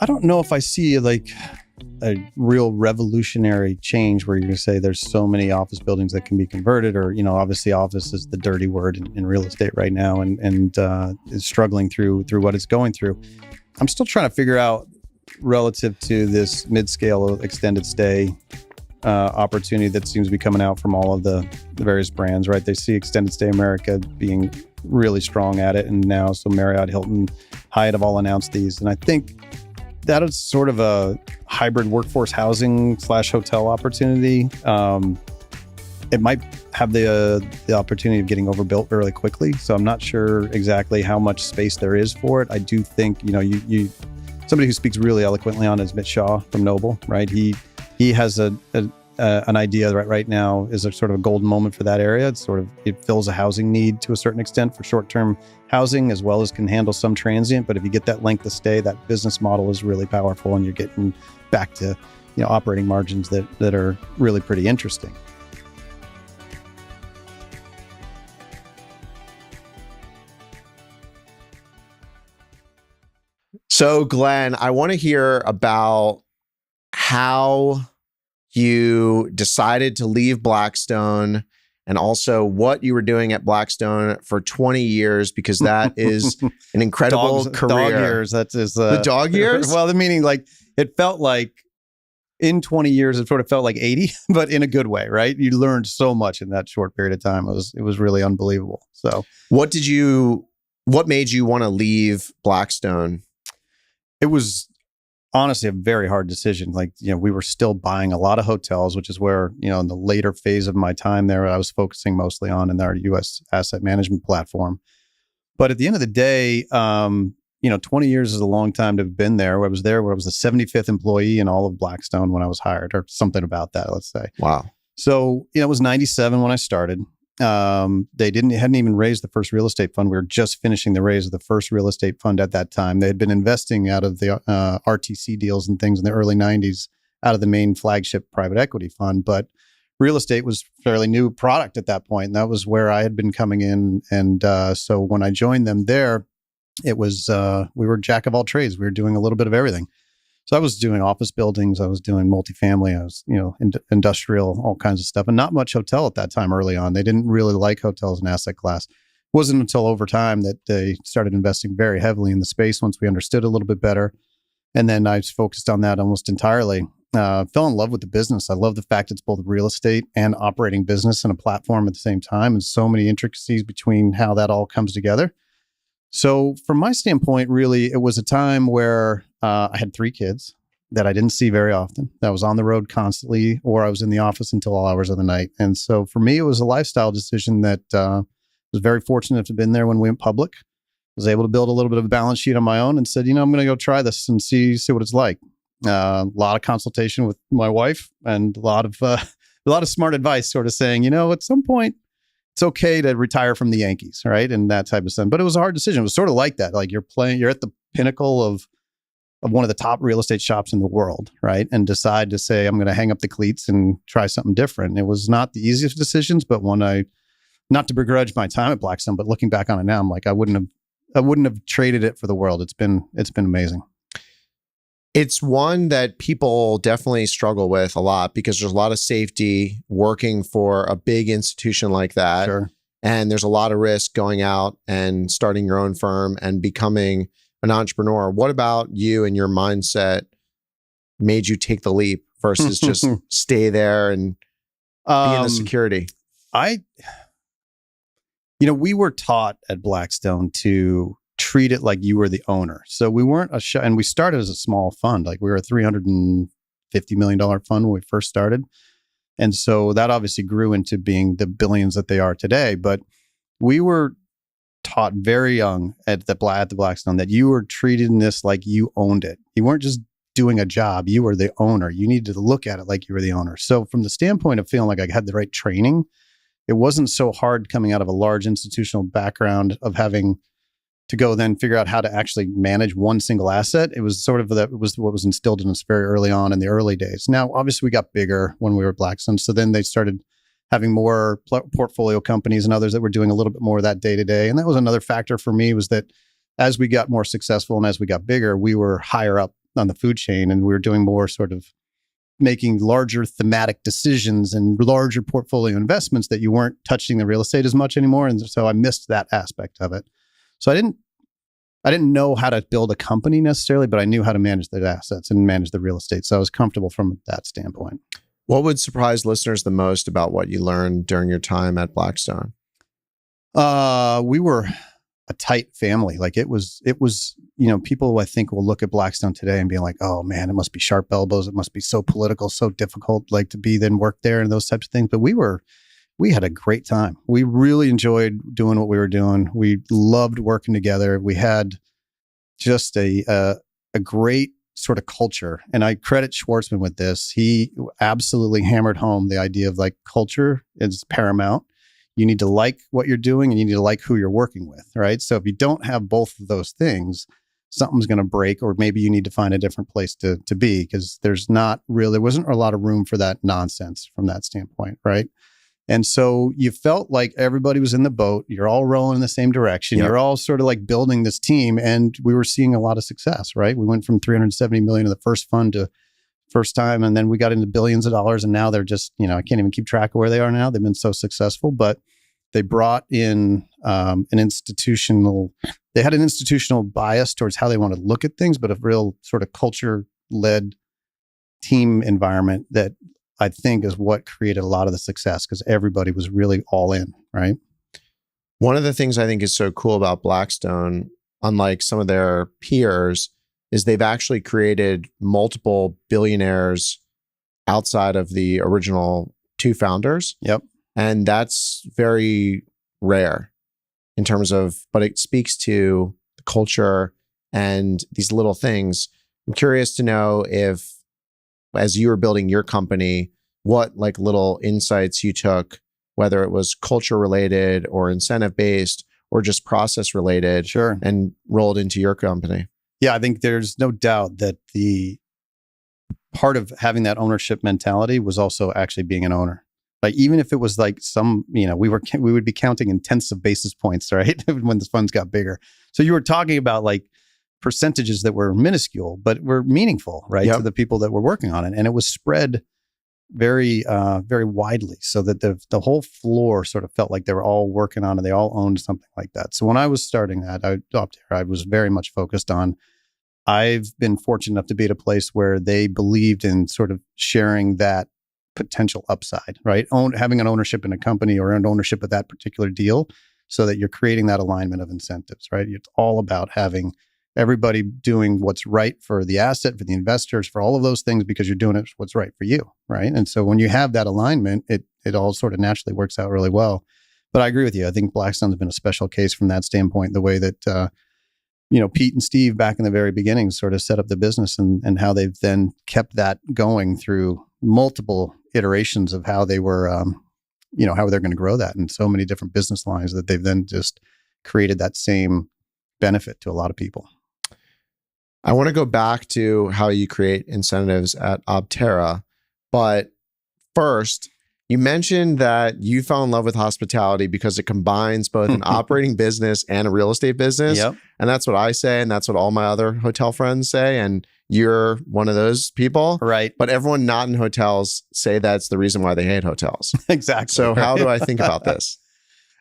I don't know if I see like a real revolutionary change where you're going to say there's so many office buildings that can be converted, or, obviously office is the dirty word in real estate right now, and is struggling through what it's going through. I'm still trying to figure out relative to this mid-scale extended stay opportunity that seems to be coming out from all of the various brands, right? They see extended stay America being really strong at it. And now, so Marriott, Hilton, Hyatt have all announced these. And I think that is sort of a hybrid workforce housing / hotel opportunity. It might have the opportunity of getting overbuilt really quickly. So I'm not sure exactly how much space there is for it. I do think, you somebody who speaks really eloquently on it is Mitch Shaw from Noble, right? He has an idea that right now is a sort of a golden moment for that area. It fills a housing need to a certain extent for short-term housing, as well as can handle some transient. But if you get that length of stay, that business model is really powerful, and you're getting back to operating margins that are really pretty interesting. So, Glenn, I want to hear about how you decided to leave Blackstone, and also what you were doing at Blackstone for 20 years, because that is an incredible career. Dog years. That is the dog years. Well, the meaning, like, it felt like in 20 years, it sort of felt like 80, but in a good way, right? You learned so much in that short period of time. It was really unbelievable. So, what made you want to leave Blackstone? It was honestly a very hard decision. Like, we were still buying a lot of hotels, which is where, in the later phase of my time there, I was focusing mostly on in our U.S. asset management platform. But at the end of the day, 20 years is a long time to have been there. I was there where I was the 75th employee in all of Blackstone when I was hired, or something about that, let's say. Wow. So, it was 97 when I started. They hadn't even raised the first real estate fund. We were just finishing the raise of the first real estate fund at that time. They had been investing out of the RTC deals and things in the early 90s out of the main flagship private equity fund. But real estate was fairly new product at that point. And that was where I had been coming in. And so when I joined them there, it was, we were jack of all trades. We were doing a little bit of everything. So I was doing office buildings, I was doing multifamily, I was, industrial, all kinds of stuff, and not much hotel at that time early on. They didn't really like hotels as an asset class. It wasn't until over time that they started investing very heavily in the space once we understood a little bit better. And then I was focused on that almost entirely. Fell in love with the business. I love the fact it's both real estate and operating business and a platform at the same time, and so many intricacies between how that all comes together. So from my standpoint, really, it was a time where I had 3 kids that I didn't see very often. I was on the road constantly, or I was in the office until all hours of the night. And so for me, it was a lifestyle decision that was very fortunate to have been there when we went public. I was able to build a little bit of a balance sheet on my own and said, I'm going to go try this and see what it's like. A lot of consultation with my wife and a lot of smart advice, sort of saying, at some point, it's okay to retire from the Yankees, right? And that type of stuff. But it was a hard decision. It was sort of like that. Like you're at the pinnacle of one of the top real estate shops in the world, right? And decide to say, I'm going to hang up the cleats and try something different. And it was not the easiest decisions, but one not to begrudge my time at Blackstone, but looking back on it now, I'm like, I wouldn't have traded it for the world. It's been amazing. It's one that people definitely struggle with a lot, because there's a lot of safety working for a big institution like that. Sure. And there's a lot of risk going out and starting your own firm and becoming an entrepreneur. What about you and your mindset made you take the leap versus just stay there and be in the security? We were taught at Blackstone to treat it like you were the owner. So we weren't and we started as a small fund. Like we were a $350 million fund when we first started. And so that obviously grew into being the billions that they are today. But we were taught very young at the Blackstone that you were treating this like you owned it. You weren't just doing a job. You were the owner. You needed to look at it like you were the owner. So from the standpoint of feeling like I had the right training, it wasn't so hard coming out of a large institutional background of having to go then figure out how to actually manage one single asset. It was sort of what was instilled in us very early on in the early days. Now, obviously, we got bigger when we were Blackstone. So then they started having more portfolio companies and others that were doing a little bit more of that day to day. And that was another factor for me, was that as we got more successful and as we got bigger, we were higher up the food chain, and we were doing more sort of making larger thematic decisions and larger portfolio investments that you weren't touching the real estate as much anymore. And so I missed that aspect of it. So I didn't know how to build a company necessarily, but I knew how to manage the assets and manage the real estate. So I was comfortable from that standpoint. What would surprise listeners the most about what you learned during your time at Blackstone? We were a tight family. Like it was, people I think will look at Blackstone today and be like, oh man, it must be sharp elbows. It must be so political, so difficult, like to be then work there and those types of things. But we had a great time. We really enjoyed doing what we were doing. We loved working together. We had just a great sort of culture. And I credit Schwartzman with this. He absolutely hammered home the idea of like culture is paramount. You need to like what you're doing and you need to like who you're working with, right? So if you don't have both of those things, something's going to break, or maybe you need to find a different place to be, because there wasn't a lot of room for that nonsense from that standpoint, right? And so you felt like everybody was in the boat. You're all rowing in the same direction. Yep. You're all sort of like building this team, and we were seeing a lot of success, right? We went from $370 million in the first fund to first time, and then we got into billions of dollars, and now they're just, I can't even keep track of where they are now. They've been so successful, but they brought in they had an institutional bias towards how they want to look at things, but a real sort of culture-led team environment that I think is what created a lot of the success, because everybody was really all in, right? One of the things I think is so cool about Blackstone, unlike some of their peers, is they've actually created multiple billionaires outside of the original two founders. Yep. And that's very rare in terms of, but it speaks to the culture and these little things. I'm curious to know if, as you were building your company, what like little insights you took, whether it was culture related or incentive based or just process related, sure, and rolled into your company. Yeah, I think there's no doubt that the part of having that ownership mentality was also actually being an owner. Like even if it was like we would be counting in tenths of basis points, right? When the funds got bigger. So you were talking about like percentages that were minuscule, but were meaningful, right? Yep. To the people that were working on it. And it was spread very, very widely, so that the whole floor sort of felt like they were all working on it. They all owned something like that. So when I was starting that, Opterra, I was very much focused on, I've been fortunate enough to be at a place where they believed in sort of sharing that potential upside, right? Having an ownership in a company or an ownership of that particular deal, so that you're creating that alignment of incentives, right? It's all about having everybody doing what's right for the asset, for the investors, for all of those things, because you're doing it what's right for you, right? And so when you have that alignment, it all sort of naturally works out really well. But I agree with you. I think Blackstone's been a special case from that standpoint, the way that Pete and Steve back in the very beginning sort of set up the business, and how they've then kept that going through multiple iterations of how they were, how they're going to grow that in so many different business lines, that they've then just created that same benefit to a lot of people. I want to go back to how you create incentives at Opterra, but first, you mentioned that you fell in love with hospitality because it combines both an operating business and a real estate business. Yep. And that's what I say, and that's what all my other hotel friends say. And you're one of those people. Right. But everyone not in hotels say that's the reason why they hate hotels. Exactly. So how do I think about this?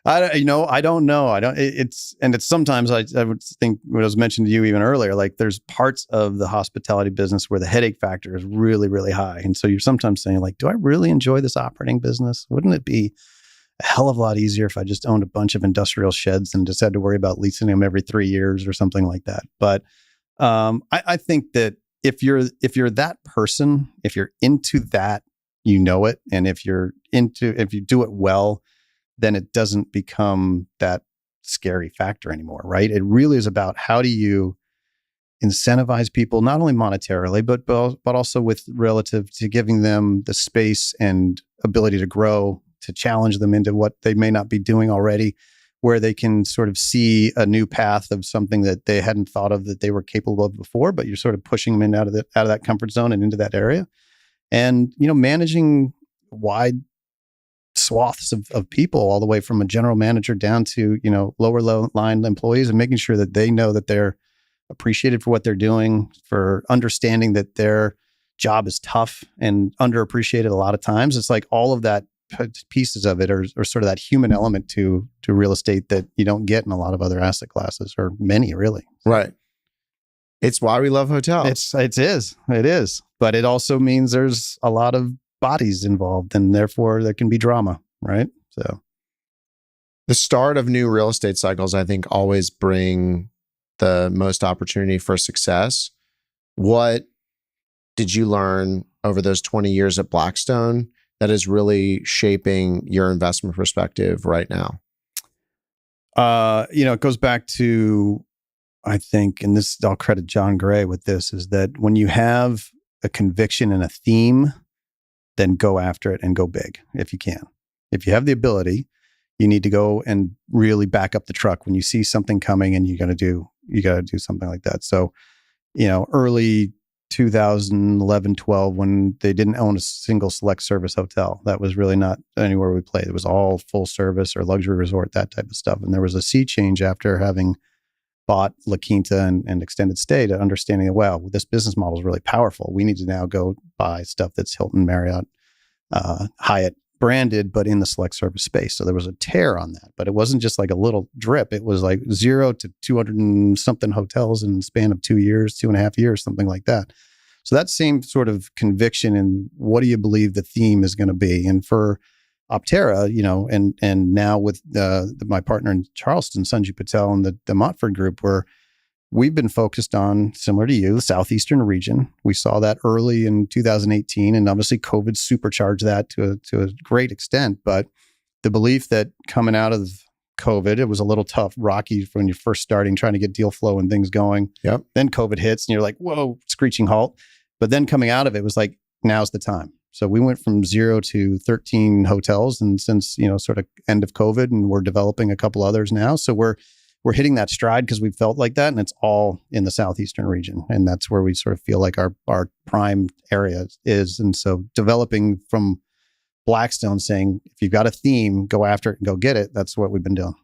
I don't know. It's sometimes I would think, what I was mentioned to you even earlier, like there's parts of the hospitality business where the headache factor is really, really high. And so you're sometimes saying like, do I really enjoy this operating business? Wouldn't it be a hell of a lot easier if I just owned a bunch of industrial sheds and just had to worry about leasing them every 3 years or something like that? But I think that if you're that person, if you're into that, and if you do it well, then it doesn't become that scary factor anymore, right? It really is about how do you incentivize people, not only monetarily, but also with relative to giving them the space and ability to grow, to challenge them into what they may not be doing already, where they can sort of see a new path of something that they hadn't thought of that they were capable of before, but you're sort of pushing them out of that comfort zone and into that area. And, managing wide swaths of people, all the way from a general manager down to, lower line employees, and making sure that they know that they're appreciated for what they're doing, for understanding that their job is tough and underappreciated a lot of times. It's like all of that pieces of it are sort of that human element to real estate that you don't get in a lot of other asset classes, or many really. Right. It's why we love hotels. It is. But it also means there's a lot of bodies involved, and therefore there can be drama, right? So The start of new real estate cycles, I think, always bring the most opportunity for success. What did you learn over those 20 years at Blackstone that is really shaping your investment perspective right now? It goes back to, I think, and this, I'll credit John Gray with this, is that when you have a conviction and a theme, then go after it and go big if you can. If you have the ability, you need to go and really back up the truck when you see something coming, and you got to do something like that. So, early 2011, 12, when they didn't own a single select service hotel, that was really not anywhere we played. It was all full service or luxury resort, that type of stuff. And there was a sea change after having bought La Quinta and extended stay, to understanding that, wow, this business model is really powerful. We need to now go buy stuff that's Hilton, Marriott, Hyatt branded, but in the select service space. So there was a tear on that, but it wasn't just like a little drip. It was like 0 to 200 and something hotels in the span of 2 years, 2.5 years, something like that. So that same sort of conviction in what do you believe the theme is going to be? And for Opterra, and now with my partner in Charleston, Sanjay Patel, and the Montford Group, where we've been focused on, similar to you, the southeastern region. We saw that early in 2018, and obviously COVID supercharged that to a great extent. But the belief that coming out of COVID, it was a little tough, rocky when you're first starting, trying to get deal flow and things going. Yep. Then COVID hits, and you're like, whoa, screeching halt. But then coming out of it was like, now's the time. So we went from 0 to 13 hotels, and since sort of end of COVID, and we're developing a couple others now. So we're hitting that stride because we felt like that, and it's all in the southeastern region, and that's where we sort of feel like our prime area is. And so developing from Blackstone, saying if you've got a theme, go after it and go get it. That's what we've been doing.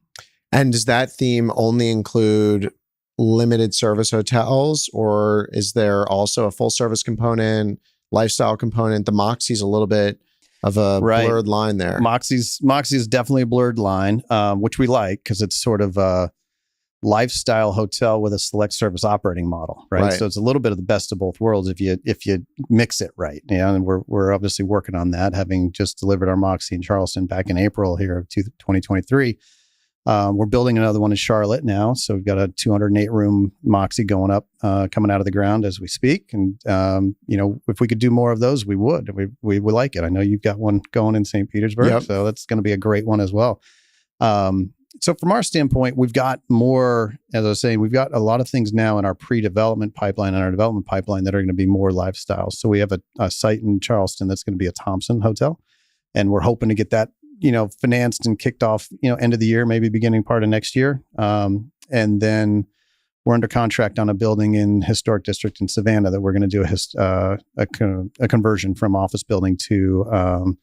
And does that theme only include limited service hotels, or is there also a full service component, lifestyle component? The Moxie's a little bit of a blurred line there. Moxie is definitely a blurred line, which we like because it's sort of a lifestyle hotel with a select service operating model, right? So it's a little bit of the best of both worlds if you mix it right. And we're obviously working on that, having just delivered our Moxie in Charleston back in April here of 2023. We're building another one in Charlotte now. So we've got a 208 room Moxie going up, coming out of the ground as we speak. And, if we could do more of those, we would. We would like it. I know you've got one going in St. Petersburg. So that's going to be a great one as well. So from our standpoint, we've got more, as I was saying, we've got a lot of things now in our pre-development pipeline and our development pipeline that are going to be more lifestyle. So we have a site in Charleston that's going to be a Thompson hotel. And we're hoping to get that financed and kicked off, end of the year, maybe beginning part of next year. And then we're under contract on a building in historic district in Savannah that we're going to do a conversion from office building to,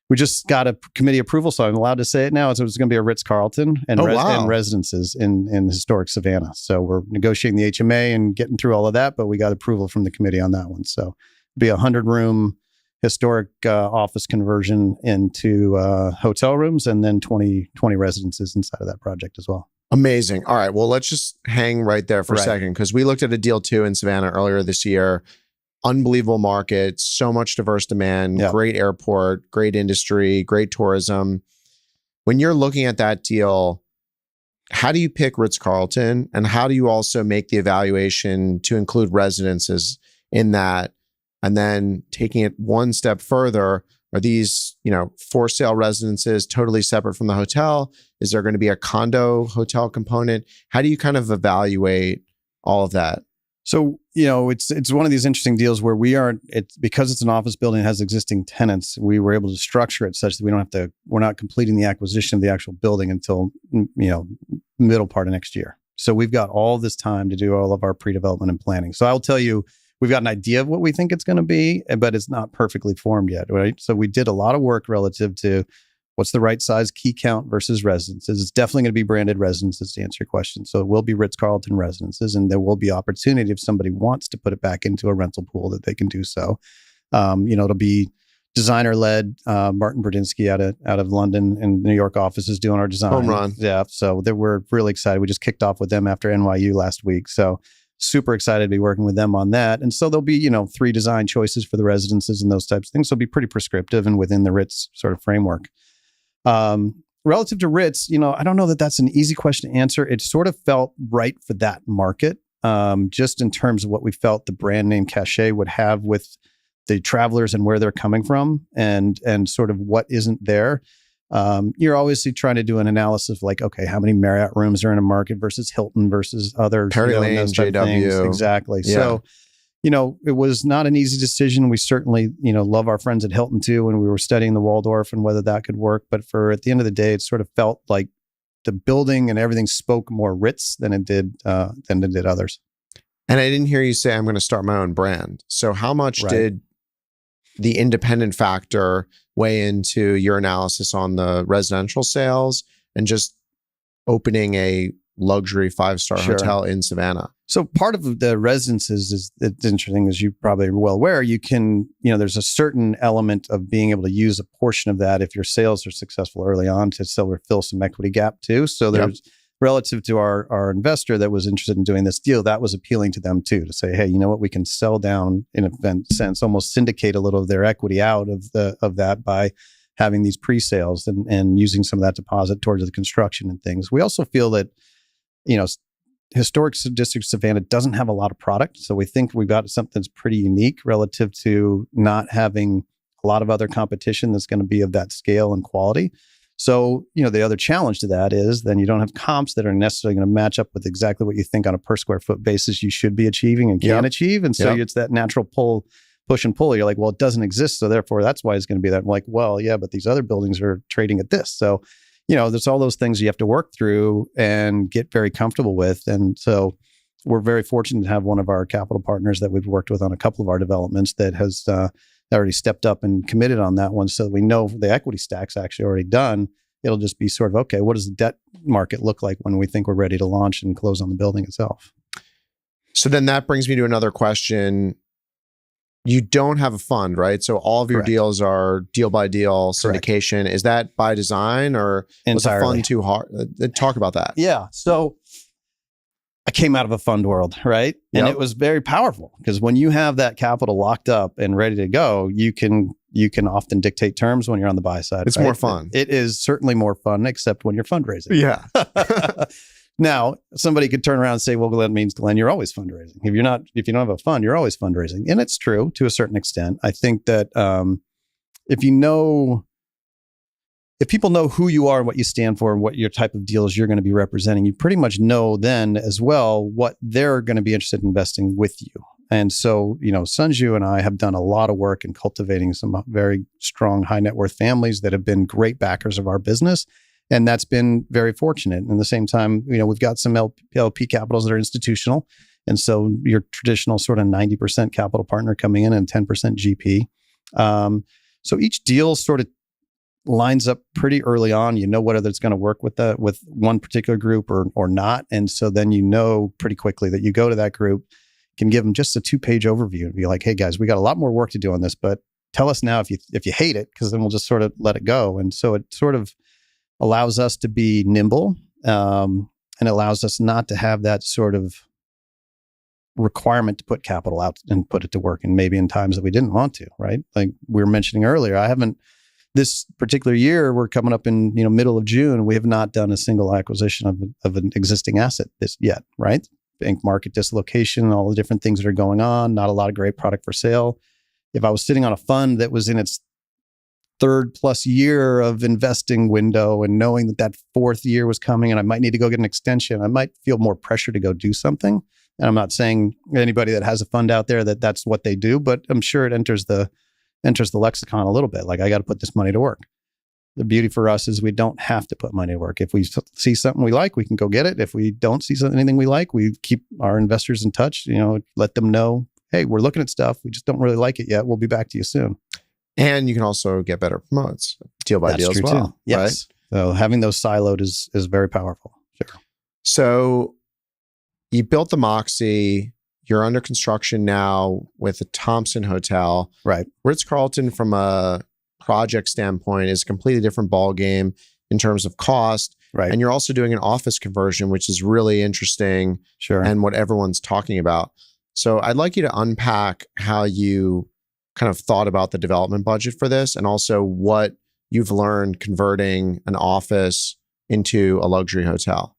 we just got a committee approval, so I'm allowed to say it now. So it's going to be a Ritz-Carlton and residences in historic Savannah. So we're negotiating the HMA and getting through all of that, but we got approval from the committee on that one. So it'll be a 100-room historic office conversion into hotel rooms, and then 20 residences inside of that project as well. Amazing. All right. Well, let's just hang right there for a second, because we looked at a deal too in Savannah earlier this year. Unbelievable market, so much diverse demand, great airport, great industry, great tourism. When you're looking at that deal, how do you pick Ritz-Carlton, and how do you also make the evaluation to include residences in that? And then taking it one step further, are these, for sale residences totally separate from the hotel? Is there going to be a condo hotel component? How do you kind of evaluate all of that? So, it's one of these interesting deals where because it's an office building that has existing tenants, we were able to structure it such that we're not completing the acquisition of the actual building until, middle part of next year. So we've got all this time to do all of our pre-development and planning. So I'll tell you, we've got an idea of what we think it's going to be, but it's not perfectly formed yet, right? So we did a lot of work relative to What's the right size key count versus residences? It's definitely going to be branded residences to answer your question. So it will be Ritz-Carlton residences, and there will be opportunity if somebody wants to put it back into a rental pool that they can do so. It'll be designer led. Martin Brudinski out of London and New York office is doing our design. Home run. Yeah. So we're really excited. We just kicked off with them after NYU last week. So super excited to be working with them on that. And so there'll be, 3 design choices for the residences and those types of things. So it'll be pretty prescriptive and within the Ritz sort of framework. Relative to Ritz, I don't know that that's an easy question to answer. It sort of felt right for that market, just in terms of what we felt the brand name cachet would have with the travelers and where they're coming from and sort of what isn't there. You're obviously trying to do an analysis of like, okay, how many Marriott rooms are in a market versus Hilton versus others. Perry Lane, JW. Exactly. Yeah. So, it was not an easy decision. We certainly, love our friends at Hilton too, when we were studying the Waldorf and whether that could work. But at the end of the day, it sort of felt like the building and everything spoke more Ritz than it did others. And I didn't hear you say, I'm going to start my own brand. So how much did the independent factor weigh into your analysis on the residential sales and just opening a luxury 5-star hotel in Savannah? So part of the residences is, it's interesting, as you probably are well aware, you can, there's a certain element of being able to use a portion of that if your sales are successful early on to still fill some equity gap too. So there's relative to our investor that was interested in doing this deal, that was appealing to them too, to say, hey, you know what, we can sell down in a sense, almost syndicate a little of their equity out of that by having these pre-sales and using some of that deposit towards the construction and things. We also feel that, historic district Savannah doesn't have a lot of product. So we think we've got something that's pretty unique relative to not having a lot of other competition that's going to be of that scale and quality. So, the other challenge to that is then you don't have comps that are necessarily going to match up with exactly what you think on a per square foot basis you should be achieving and can achieve. And so it's that natural push and pull. You're like, well, it doesn't exist. So therefore, that's why it's going to be that. I'm like, well, yeah, but these other buildings are trading at this. So, there's all those things you have to work through and get very comfortable with. And so we're very fortunate to have one of our capital partners that we've worked with on a couple of our developments that has already stepped up and committed on that one. So we know the equity stack's actually already done. It'll just be sort of, okay, what does the debt market look like when we think we're ready to launch and close on the building itself? So then that brings me to another question. You don't have a fund, right? So all of your deals are deal by deal syndication. Is that by design or was the fund too hard? Talk about that. Yeah. So I came out of a fund world, right? And it was very powerful because when you have that capital locked up and ready to go, you can often dictate terms when you're on the buy side. It's more fun. It is certainly more fun, except when you're fundraising. Yeah. Now, somebody could turn around and say, well, that means, Glenn, you're always fundraising. If you don't have a fund, you're always fundraising. And it's true to a certain extent. I think that if people know who you are and what you stand for and what your type of deals you're going to be representing, you pretty much know then as well what they're going to be interested in investing with you. And so, Sunju and I have done a lot of work in cultivating some very strong high net worth families that have been great backers of our business. And that's been very fortunate. And at the same time, we've got some LP capitals that are institutional. And so your traditional sort of 90% capital partner coming in and 10% GP. So each deal sort of lines up pretty early on. Whether it's going to work with one particular group or not. And so then pretty quickly that you go to that group, can give them just a 2-page overview and be like, hey guys, we got a lot more work to do on this, but tell us now if you hate it, because then we'll just sort of let it go. And so it sort of allows us to be nimble and allows us not to have that sort of requirement to put capital out and put it to work, and maybe in times that we didn't want to, right? Like we were mentioning earlier, this particular year, we're coming up in middle of June, we have not done a single acquisition of an existing asset yet, right? Bank market dislocation, all the different things that are going on, not a lot of great product for sale. If I was sitting on a fund that was in its 3rd+ year of investing window and knowing that 4th year was coming and I might need to go get an extension, I might feel more pressure to go do something. And I'm not saying anybody that has a fund out there that's what they do, but I'm sure it enters the lexicon a little bit. Like, I got to put this money to work. The beauty for us is we don't have to put money to work. If we see something we like, we can go get it. If we don't see anything we like, we keep our investors in touch, let them know, hey, we're looking at stuff. We just don't really like it yet. We'll be back to you soon. And you can also get better promotes deal by deal as well. Too. Yes. Right? So having those siloed is very powerful. Sure. So you built the Moxie. You're under construction now with the Thompson Hotel. Right. Ritz-Carlton, from a project standpoint, is a completely different ballgame in terms of cost. Right. And you're also doing an office conversion, which is really interesting. Sure. And what everyone's talking about. So I'd like you to unpack how you kind of thought about the development budget for this, and also what you've learned converting an office into a luxury hotel.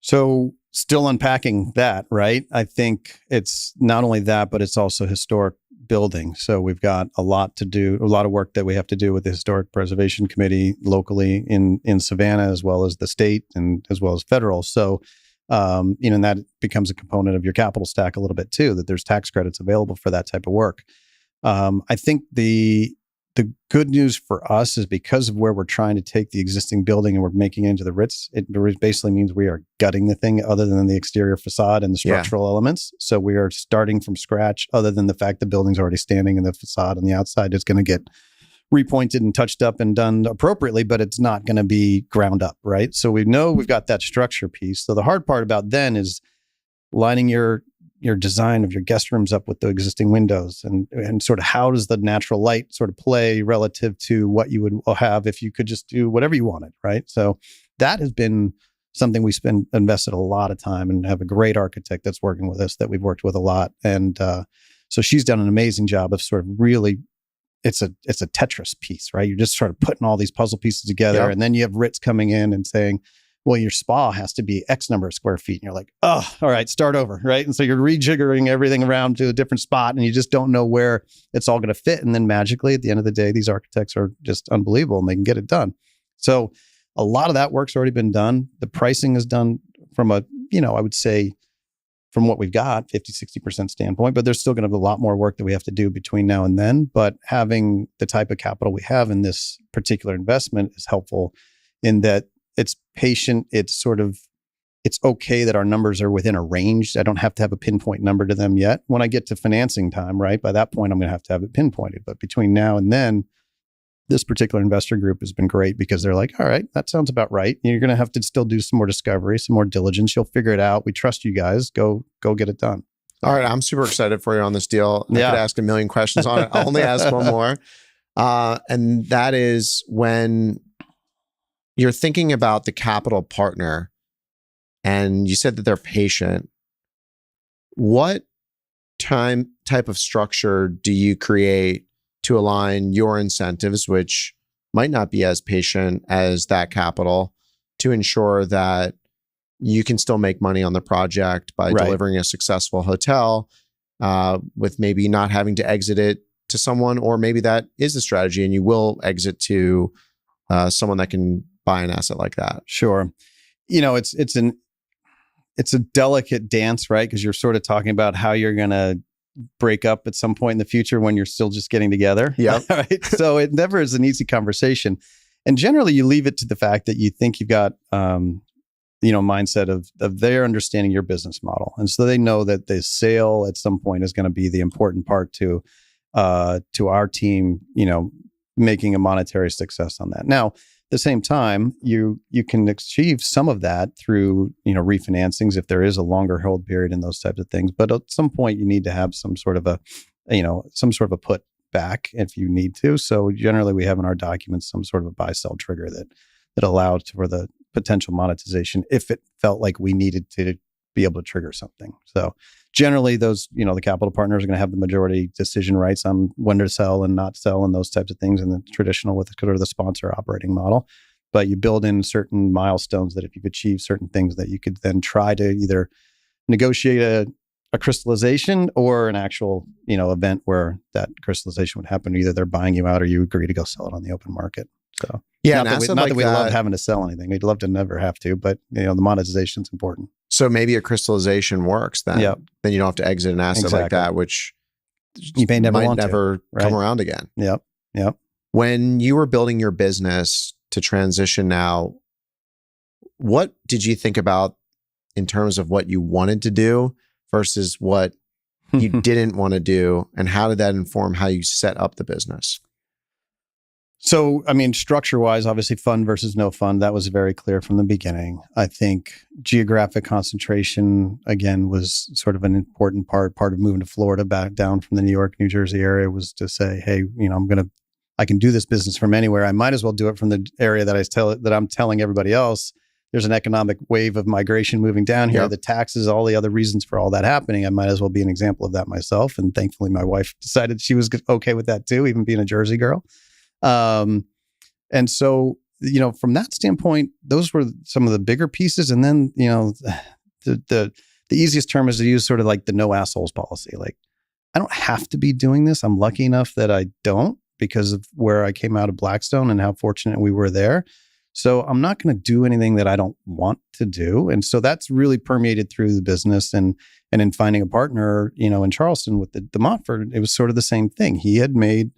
So still unpacking that, right? I think it's not only that, but it's also historic building. So we've got a lot to do, a lot of work that we have to do with the Historic Preservation Committee locally in Savannah, as well as the state and as well as federal. So, and that becomes a component of your capital stack a little bit too, that there's tax credits available for that type of work. I think the good news for us is because of where we're trying to take the existing building and we're making it into the Ritz, it basically means we are gutting the thing other than the exterior facade and the structural elements. So we are starting from scratch, other than the fact the building's already standing and the facade on the outside is going to get repointed and touched up and done appropriately, but it's not going to be ground up, right? So we know we've got that structure piece. So the hard part about then is lining your design of your guest rooms up with the existing windows and sort of how does the natural light sort of play relative to what you would have if you could just do whatever you wanted, right? So that has been something we invested a lot of time and have a great architect that's working with us that we've worked with a lot. And so she's done an amazing job of sort of really, it's a Tetris piece, right? You're just sort of putting all these puzzle pieces together. Yep. And then you have Ritz coming in and saying, well, your spa has to be X number of square feet. And you're like, oh, all right, start over, right? And so you're rejiggering everything around to a different spot and you just don't know where it's all going to fit. And then magically, at the end of the day, these architects are just unbelievable and they can get it done. So a lot of that work's already been done. The pricing is done from a, I would say from what we've got, 50, 60% standpoint, but there's still going to be a lot more work that we have to do between now and then. But having the type of capital we have in this particular investment is helpful in that it's patient. It's okay that our numbers are within a range. I don't have to have a pinpoint number to them yet. When I get to financing time, right, by that point, I'm going to have it pinpointed. But between now and then, this particular investor group has been great because they're like, all right, that sounds about right. You're going to have to still do some more discovery, some more diligence. You'll figure it out. We trust you guys. Go get it done. All right. I'm super excited for you on this deal. I could ask a million questions on it. I'll only ask one more. And that is, when you're thinking about the capital partner and you said that they're patient, what type of structure do you create to align your incentives, which might not be as patient as that capital, to ensure that you can still make money on the project by delivering a successful hotel, with maybe not having to exit it to someone, or maybe that is the strategy and you will exit to someone that can buy an asset like that? Sure. It's a delicate dance, right? Because you're sort of talking about how you're going to break up at some point in the future when you're still just getting together. Yeah. Right. So it never is an easy conversation. And generally you leave it to the fact that you think you've got, mindset of their understanding your business model. And so they know that the sale at some point is going to be the important part to our team, making a monetary success on that. Now, at the same time, you can achieve some of that through, refinancings if there is a longer hold period and those types of things. But at some point, you need to have some sort of a put back if you need to. So generally, we have in our documents some sort of a buy-sell trigger that allows for the potential monetization if it felt like we needed to be able to trigger something. So generally, those, the capital partners are going to have the majority decision rights on when to sell and not sell and those types of things in the traditional with sort of the sponsor operating model. But you build in certain milestones that if you've achieved certain things that you could then try to either negotiate a crystallization or an actual, event where that crystallization would happen. Either they're buying you out or you agree to go sell it on the open market. So yeah, not that we love having to sell anything. We'd love to never have to, but the monetization is important. So maybe a crystallization works then. Yep. Then you don't have to exit an asset like that, which you may never come around again. Yep. When you were building your business to transition now, what did you think about in terms of what you wanted to do versus what you didn't want to do? And how did that inform how you set up the business? So, I mean, structure-wise, obviously fund versus no fund, that was very clear from the beginning. I think geographic concentration, again, was sort of an important part of moving to Florida back down from the New York, New Jersey area was to say, hey, I can do this business from anywhere. I might as well do it from the area that I'm telling everybody else. There's an economic wave of migration moving down here, the taxes, all the other reasons for all that happening. I might as well be an example of that myself. And thankfully, my wife decided she was okay with that too, even being a Jersey girl. And so, from that standpoint, those were some of the bigger pieces. And then, the easiest term is to use sort of like the no assholes policy. Like, I don't have to be doing this. I'm lucky enough that I don't because of where I came out of Blackstone and how fortunate we were there. So I'm not going to do anything that I don't want to do. And so that's really permeated through the business and in finding a partner, in Charleston with the Montfort, it was sort of the same thing. He had made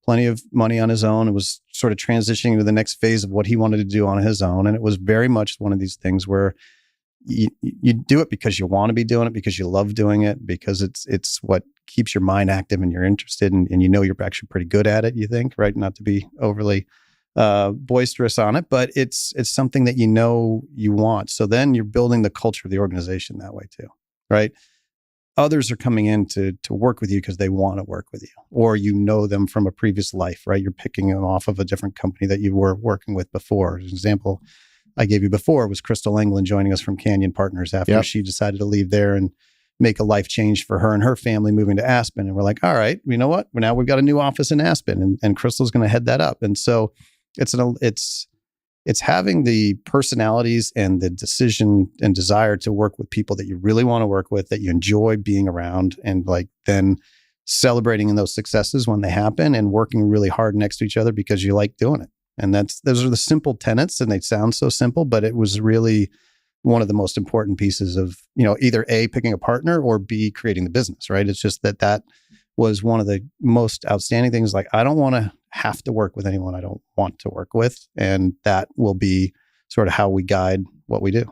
plenty of money on his own. It was sort of transitioning to the next phase of what he wanted to do on his own. And it was very much one of these things where you do it because you want to be doing it, because you love doing it, because it's what keeps your mind active and you're interested and you're actually pretty good at it, you think, right? Not to be overly boisterous on it, but it's something that you want. So then you're building the culture of the organization that way too, right? Others are coming in to work with you because they want to work with you, or them from a previous life, right? You're picking them off of a different company that you were working with before. An example I gave you before was Crystal England joining us from Canyon Partners after she decided to leave there and make a life change for her and her family moving to Aspen. And we're like, all right, you know what? Now we've got a new office in Aspen and Crystal's going to head that up. And so it's having the personalities and the decision and desire to work with people that you really want to work with, that you enjoy being around, and like then celebrating in those successes when they happen and working really hard next to each other because you like doing it. And those are the simple tenets, and they sound so simple, but it was really one of the most important pieces of, either A, picking a partner, or B, creating the business, right? It's just that was one of the most outstanding things. Like, I don't want to have to work with anyone I don't want to work with. And that will be sort of how we guide what we do.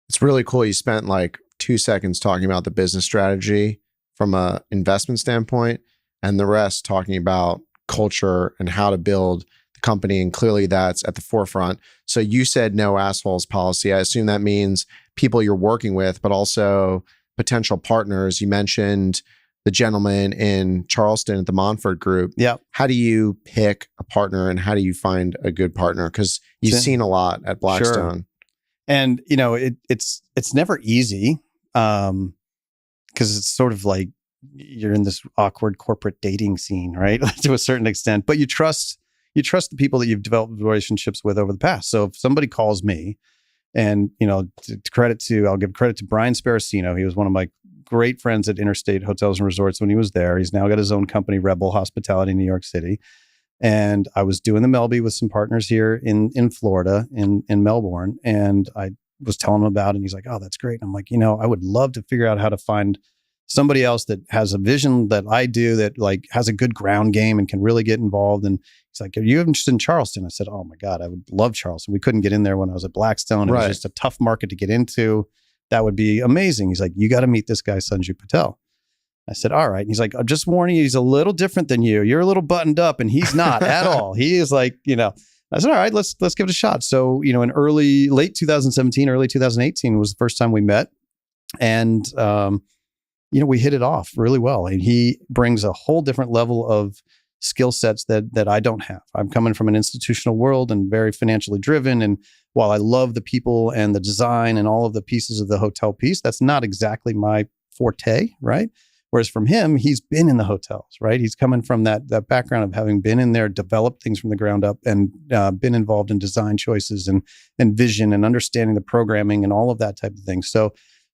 It's really cool. You spent like 2 seconds talking about the business strategy from a investment standpoint, and the rest talking about culture and how to build the company. And clearly that's at the forefront. So you said no assholes policy. I assume that means people you're working with, but also potential partners. You mentioned the gentleman in Charleston at the Montfort Group. Yeah. How do you pick a partner and how do you find a good partner? Because you've seen a lot at Blackstone. Sure. And, it's never easy because it's sort of like you're in this awkward corporate dating scene, right? To a certain extent, but you trust the people that you've developed relationships with over the past. So if somebody calls me and, I'll give credit to Brian Sparacino. He was one of my great friends at Interstate Hotels and Resorts when he was there. He's now got his own company, Rebel Hospitality in New York City. And I was doing the Melby with some partners here in Florida, in Melbourne. And I was telling him about it. And he's like, oh, that's great. And I'm like, I would love to figure out how to find somebody else that has a vision that I do, that like has a good ground game and can really get involved. And he's like, are you interested in Charleston? I said, oh my God, I would love Charleston. We couldn't get in there when I was at Blackstone. It was just a tough market to get into. That would be amazing. He's like, you got to meet this guy, Sanju Patel. I said, all right. And he's like, I'm just warning you, he's a little different than you. You're a little buttoned up and he's not at all. He is like, I said, all right, let's give it a shot. So, in late 2017, early 2018 was the first time we met. And, we hit it off really well. And he brings a whole different level of skill sets that I don't have. I'm coming from an institutional world and very financially driven. And while I love the people and the design and all of the pieces of the hotel piece, that's not exactly my forte, right? Whereas from him, he's been in the hotels, right? He's coming from that background of having been in there, developed things from the ground up, and been involved in design choices and vision and understanding the programming and all of that type of thing. So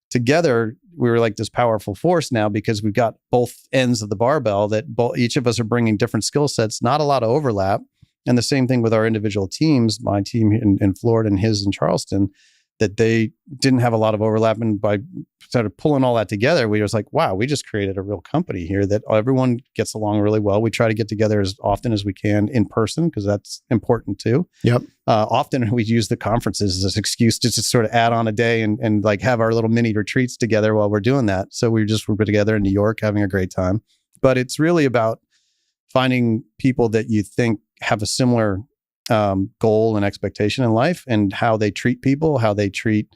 together, we were like this powerful force now because we've got both ends of the barbell that each of us are bringing different skill sets, not a lot of overlap. And the same thing with our individual teams, my team in Florida and his in Charleston, that they didn't have a lot of overlap. And by sort of pulling all that together, we was like, wow, we just created a real company here that everyone gets along really well. We try to get together as often as we can in person because that's important too. Yep. Often we use the conferences as an excuse to just sort of add on a day and like have our little mini retreats together while we're doing that. So we're together in New York having a great time. But it's really about finding people that you think have a similar goal and expectation in life, and how they treat people, how they treat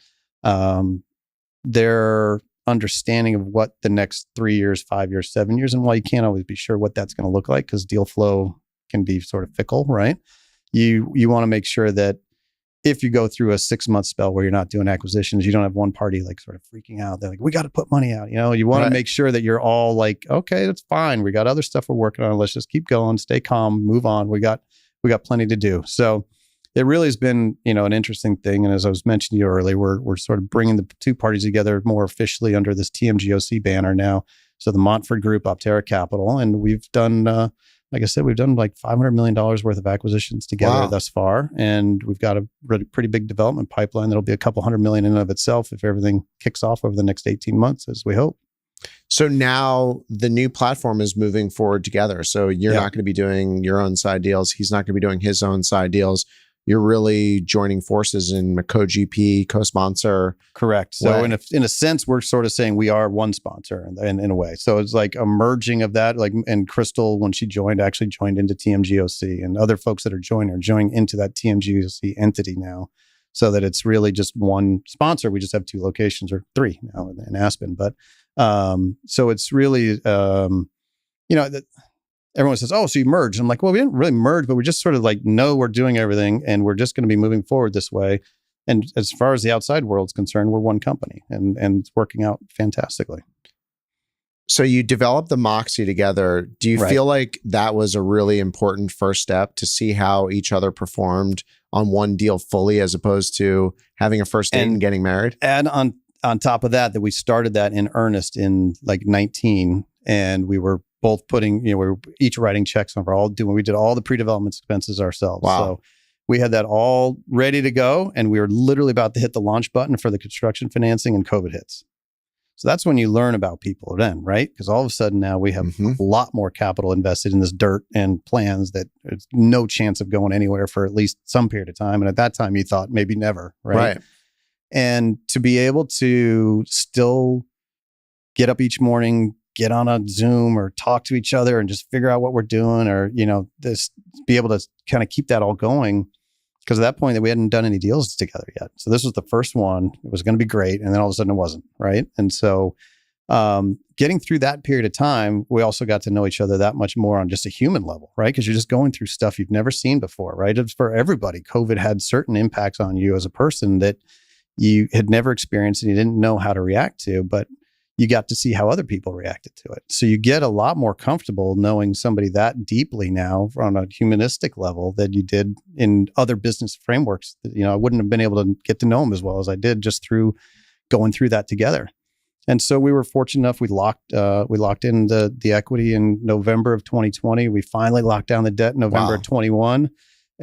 their understanding of what the next 3 years, 5 years, 7 years, and while you can't always be sure what that's going to look like because deal flow can be sort of fickle, right? You want to make sure that if you go through a 6-month spell where you're not doing acquisitions, you don't have one party like sort of freaking out. They're like, we got to put money out. You want to make sure that you're all like, okay, that's fine. We got other stuff we're working on. Let's just keep going, stay calm, move on. We got plenty to do. So it really has been, an interesting thing. And as I was mentioning to you earlier, we're sort of bringing the two parties together more officially under this TMGOC banner now. So the Montford Group, Opterra Capital, and we've done, like I said, we've done like $500 million worth of acquisitions together thus far. And we've got a pretty big development pipeline that'll be a couple $100 million in and of itself if everything kicks off over the next 18 months, as we hope. So now the new platform is moving forward together. So you're not going to be doing your own side deals. He's not going to be doing his own side deals. You're really joining forces in a co-GP, co-sponsor. Correct. So in a sense, we're sort of saying we are one sponsor in a way. So it's like a merging of that. Like, and Crystal, when she joined, actually joined into TMGOC, and other folks that are joining into that TMGOC entity now, so that it's really just one sponsor. We just have 2 locations, or 3 now in Aspen. But so it's really, everyone says, oh, so you merged. I'm like, well, we didn't really merge, but we just sort of like, no, we're doing everything and we're just going to be moving forward this way. And as far as the outside world's concerned, we're one company, and it's working out fantastically. So you developed the Moxie together. Do you feel like that was a really important first step to see how each other performed on one deal fully, as opposed to having a first date and getting married? And on top of that we started that in earnest in like 19, and we were both putting, we were each writing checks on we did all the pre-development expenses ourselves. Wow. So we had that all ready to go, and we were literally about to hit the launch button for the construction financing, and COVID hits. So that's when you learn about people then, right? Because all of a sudden now we have a lot more capital invested in this dirt and plans that there's no chance of going anywhere for at least some period of time. And at that time you thought maybe never, right? And to be able to still get up each morning, get on a Zoom or talk to each other and just figure out what we're doing, or, be able to kind of keep that all going. Because at that point that we hadn't done any deals together yet. So this was the first one. It was going to be great. And then all of a sudden it wasn't, right? And so getting through that period of time, we also got to know each other that much more on just a human level, right? Because you're just going through stuff you've never seen before, right? It's for everybody. COVID had certain impacts on you as a person that you had never experienced and you didn't know how to react to, but you got to see how other people reacted to it. So you get a lot more comfortable knowing somebody that deeply now on a humanistic level that you did in other business frameworks. I wouldn't have been able to get to know them as well as I did just through going through that together. And so we were fortunate enough, we locked in the equity in November of 2020. We finally locked down the debt in November of 21.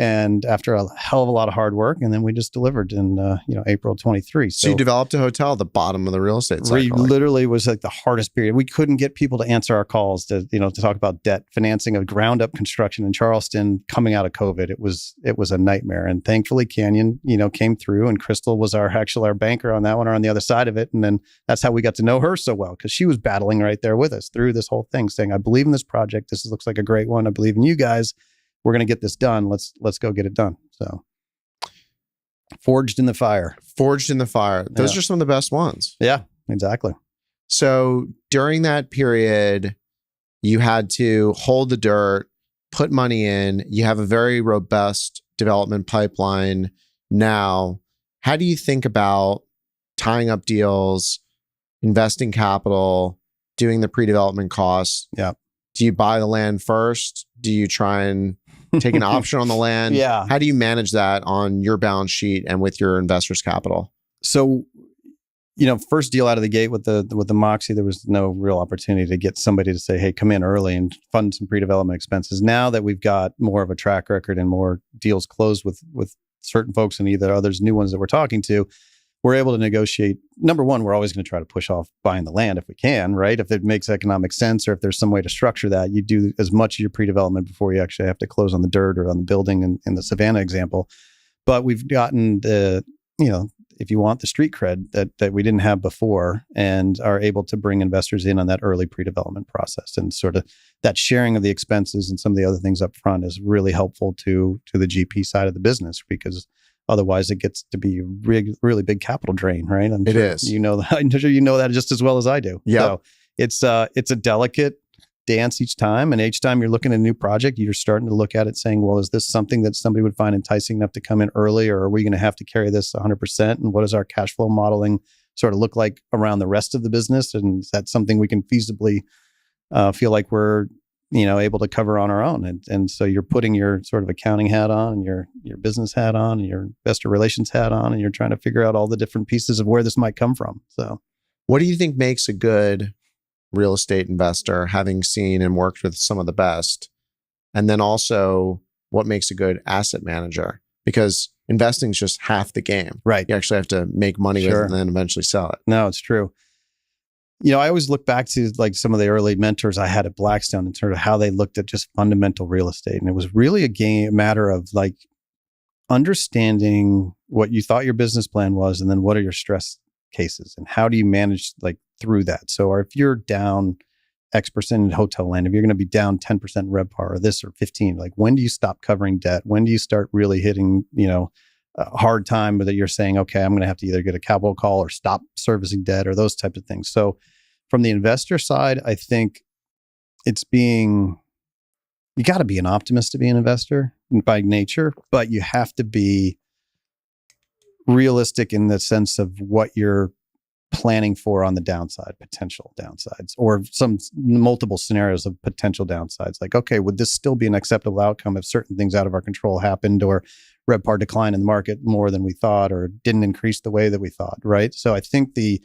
And after a hell of a lot of hard work, and then we just delivered in April 23. So you developed a hotel at the bottom of the real estate cycle. Literally was like the hardest period. We couldn't get people to answer our calls to talk about debt financing of ground up construction in Charleston coming out of COVID. It was a nightmare. And thankfully Canyon, came through, and Crystal was our banker on that one, or on the other side of it. And then that's how we got to know her so well, because she was battling right there with us through this whole thing, saying, I believe in this project. This looks like a great one. I believe in you guys. We're going to get this done. Let's go get it done. So forged in the fire. Those are some of the best ones. Yeah, exactly. So during that period, you had to hold the dirt, put money in. You have a very robust development pipeline now. How do you think about tying up deals, investing capital, doing the pre-development costs? Yeah. Do you buy the land first? Do you try and take an option on the land? Yeah. How do you manage that on your balance sheet and with your investors' capital? So, first deal out of the gate with the Moxie, there was no real opportunity to get somebody to say, hey, come in early and fund some pre-development expenses. Now that we've got more of a track record and more deals closed with certain folks and either others, new ones that we're talking to, we're able to negotiate. Number one, we're always going to try to push off buying the land if we can, right? If it makes economic sense, or if there's some way to structure that, you do as much of your pre-development before you actually have to close on the dirt or on the building in the Savannah example. But we've gotten if you want, the street cred that we didn't have before, and are able to bring investors in on that early pre-development process. And sort of that sharing of the expenses and some of the other things up front is really helpful to the GP side of the business, because otherwise it gets to be a really big capital drain, right? It is. You know that. I'm sure you know that just as well as I do. Yeah. So it's a delicate dance each time. And each time you're looking at a new project, you're starting to look at it saying, well, is this something that somebody would find enticing enough to come in early, or are we going to have to carry this 100%? And what does our cash flow modeling sort of look like around the rest of the business? And is that something we can feasibly feel like we're, able to cover on our own? And so you're putting your sort of accounting hat on, and your business hat on, and your investor relations hat on, and you're trying to figure out all the different pieces of where this might come from. So what do you think makes a good real estate investor, having seen and worked with some of the best? And then also, what makes a good asset manager? Because investing is just half the game. Right. You actually have to make money with it and then eventually sell it. No, it's true. I always look back to like some of the early mentors I had at Blackstone in terms of how they looked at just fundamental real estate. And it was really a matter of like understanding what you thought your business plan was, and then what are your stress cases, and how do you manage like through that? So, or if you're down X% in hotel land, if you're going to be down 10% RevPAR or this or 15, like when do you stop covering debt? When do you start really hitting, a hard time that you're saying, okay, I'm going to have to either get a capital call or stop servicing debt, or those types of things. So from the investor side, I think you got to be an optimist to be an investor by nature, but you have to be realistic in the sense of what you're planning for on the downside, potential downsides, or some multiple scenarios of potential downsides. Like, okay, would this still be an acceptable outcome if certain things out of our control happened, or RevPAR decline in the market more than we thought, or didn't increase the way that we thought, right? So I think the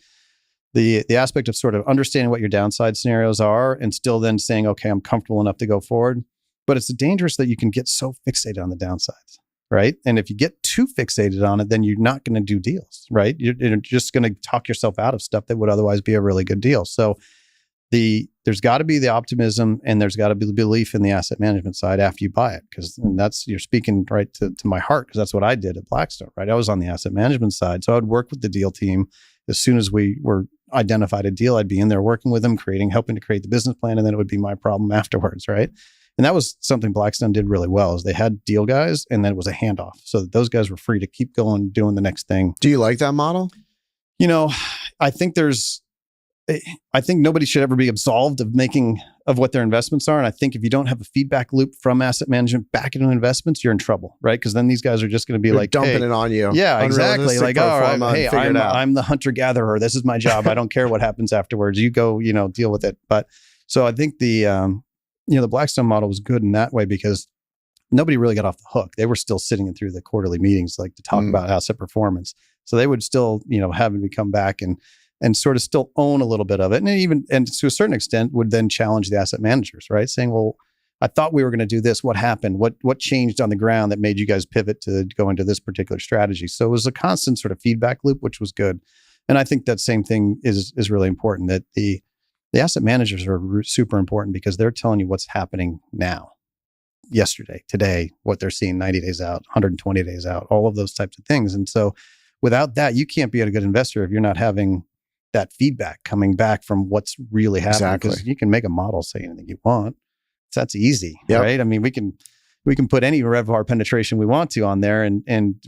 aspect of sort of understanding what your downside scenarios are, and still then saying, okay, I'm comfortable enough to go forward. But it's dangerous that you can get so fixated on the downsides, right? And if you get too fixated on it, then you're not going to do deals, right? You're just going to talk yourself out of stuff that would otherwise be a really good deal. So there's got to be the optimism, and there's got to be the belief in the asset management side after you buy it, because you're speaking right to my heart, because that's what I did at Blackstone, right? I was on the asset management side. So I would work with the deal team. As soon as we were identified a deal, I'd be in there working with them, helping to create the business plan, and then it would be my problem afterwards, right? And that was something Blackstone did really well, is they had deal guys, and then it was a handoff, so that those guys were free to keep going, doing the next thing. Do you like that model? I think nobody should ever be absolved of what their investments are. And I think if you don't have a feedback loop from asset management back into investments, you're in trouble, right? Because then these guys are just going to be like dumping it on you. Yeah, exactly. Like, all right, hey, I'm the hunter gatherer. This is my job. I don't care what happens afterwards. You go, deal with it. But so I think the Blackstone model was good in that way, because nobody really got off the hook. They were still sitting through the quarterly meetings, like to talk about asset performance. So they would still, having me come back and sort of still own a little bit of it. And to a certain extent would then challenge the asset managers, right? Saying, well, I thought we were going to do this. What happened? What changed on the ground that made you guys pivot to go into this particular strategy? So it was a constant sort of feedback loop, which was good. And I think that same thing is really important, that the asset managers are super important, because they're telling you what's happening now, yesterday, today, what they're seeing 90 days out, 120 days out, all of those types of things. And so without that, you can't be a good investor if you're not having that feedback coming back from what's really happening. Because you can make a model say anything you want. So that's easy, right? I mean, we can put any RevPAR penetration we want to on there,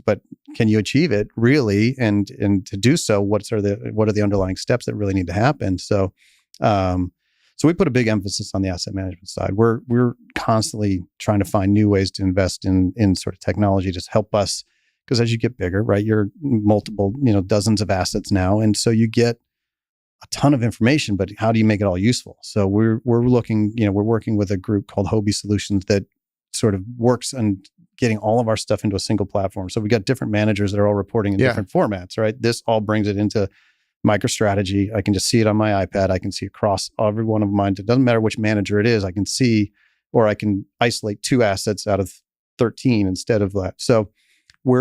but can you achieve it really? And to do so, what are the underlying steps that really need to happen? So we put a big emphasis on the asset management side. We're constantly trying to find new ways to invest in sort of technology to help us, because as you get bigger, right, you're multiple, dozens of assets now, and so you get a ton of information, but how do you make it all useful? So we're looking, we're working with a group called Hobie Solutions that sort of works on getting all of our stuff into a single platform. So we got different managers that are all reporting in different formats, right? This all brings it into MicroStrategy. I can just see it on my iPad. I can see across every one of mine. It doesn't matter which manager it is. I can see, or I can isolate 2 assets out of 13 instead of that. So we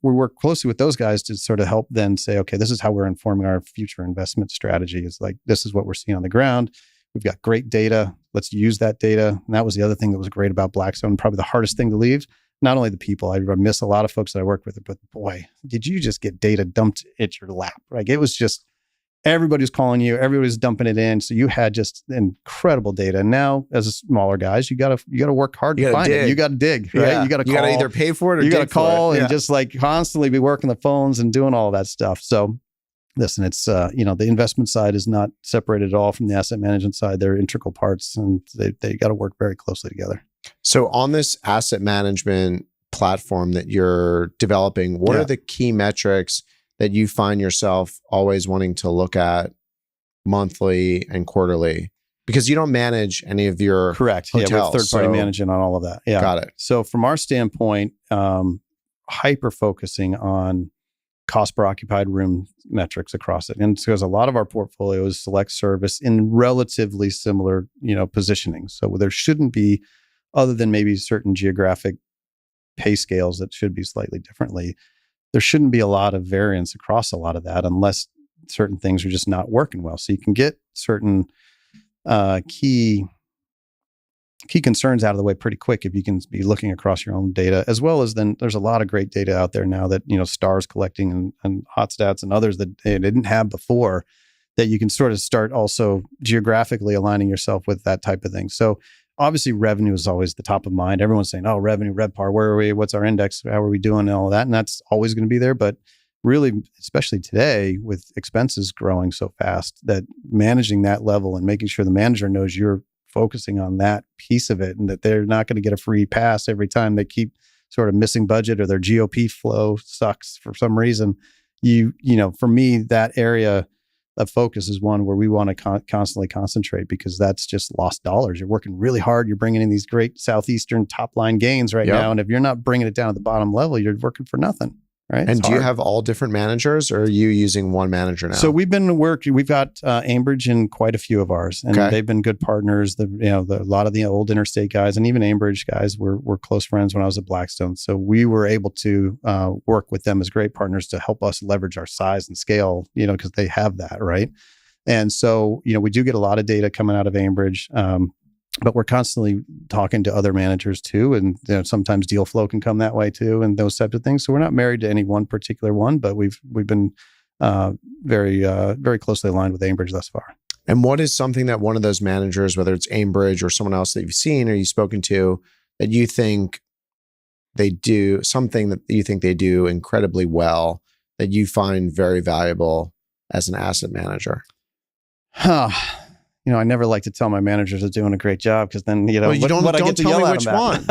work closely with those guys to sort of help then say, okay, this is how we're informing our future investment strategy. It's like, this is what we're seeing on the ground. We've got great data. Let's use that data. And that was the other thing that was great about Blackstone. Probably the hardest thing to leave. not only the people, I miss a lot of folks that I work with, but boy, did you just get data dumped at your lap? Like it was just, everybody's calling you, everybody's dumping it in. So you had just incredible data. And now as a smaller guys, you gotta work hard to find it. You gotta dig, right? Yeah. You gotta call. You gotta either pay for it or you gotta call and Yeah. just like constantly be working the phones and doing all that stuff. So listen, it's the investment side is not separated at all from the asset management side. They're integral parts, and they got to work very closely together. So on this asset management platform that you're developing, what are the key metrics that you find yourself always wanting to look at monthly and quarterly? Because you don't manage any of your correct hotels, yeah, we're third-party managing on all of that. Yeah, got it. So from our standpoint, hyper focusing on cost per occupied room metrics across it. And because a lot of our portfolio is select service in relatively similar, positioning. So there shouldn't be, other than maybe certain geographic pay scales that should be slightly differently, there shouldn't be a lot of variance across a lot of that unless certain things are just not working well. So you can get certain key concerns out of the way pretty quick if you can be looking across your own data, as well as then there's a lot of great data out there now that, Stars collecting and Hotstats and others that they didn't have before, that you can sort of start also geographically aligning yourself with that type of thing. So obviously revenue is always the top of mind. Everyone's saying, oh, revenue, RevPAR, where are we? What's our index? How are we doing? And all of that. And that's always going to be there. But really, especially today with expenses growing so fast, that managing that level and making sure the manager knows you're focusing on that piece of it and that they're not going to get a free pass every time they keep sort of missing budget or their GOP flow sucks for some reason. For me, that area of focus is one where we want to constantly concentrate, because that's just lost dollars. You're working really hard. You're bringing in these great Southeastern top line gains right now. And if you're not bringing it down to the bottom level, you're working for nothing. Right. And do you have all different managers, or are you using one manager now? So we've got Ambridge in quite a few of ours, and they've been good partners. A lot of the old Interstate guys and even Ambridge guys were close friends when I was at Blackstone. So we were able to work with them as great partners to help us leverage our size and scale, because they have that, right? And so, we do get a lot of data coming out of Ambridge. But we're constantly talking to other managers too. And sometimes deal flow can come that way too, and those types of things. So we're not married to any one particular one, but we've been very, very closely aligned with Ambridge thus far. And what is something that one of those managers, whether it's Ambridge or someone else that you've seen or you've spoken to, that you think they do, something that you think they do incredibly well that you find very valuable as an asset manager? I never like to tell my managers they're doing a great job, because then, well, you don't tell me which one.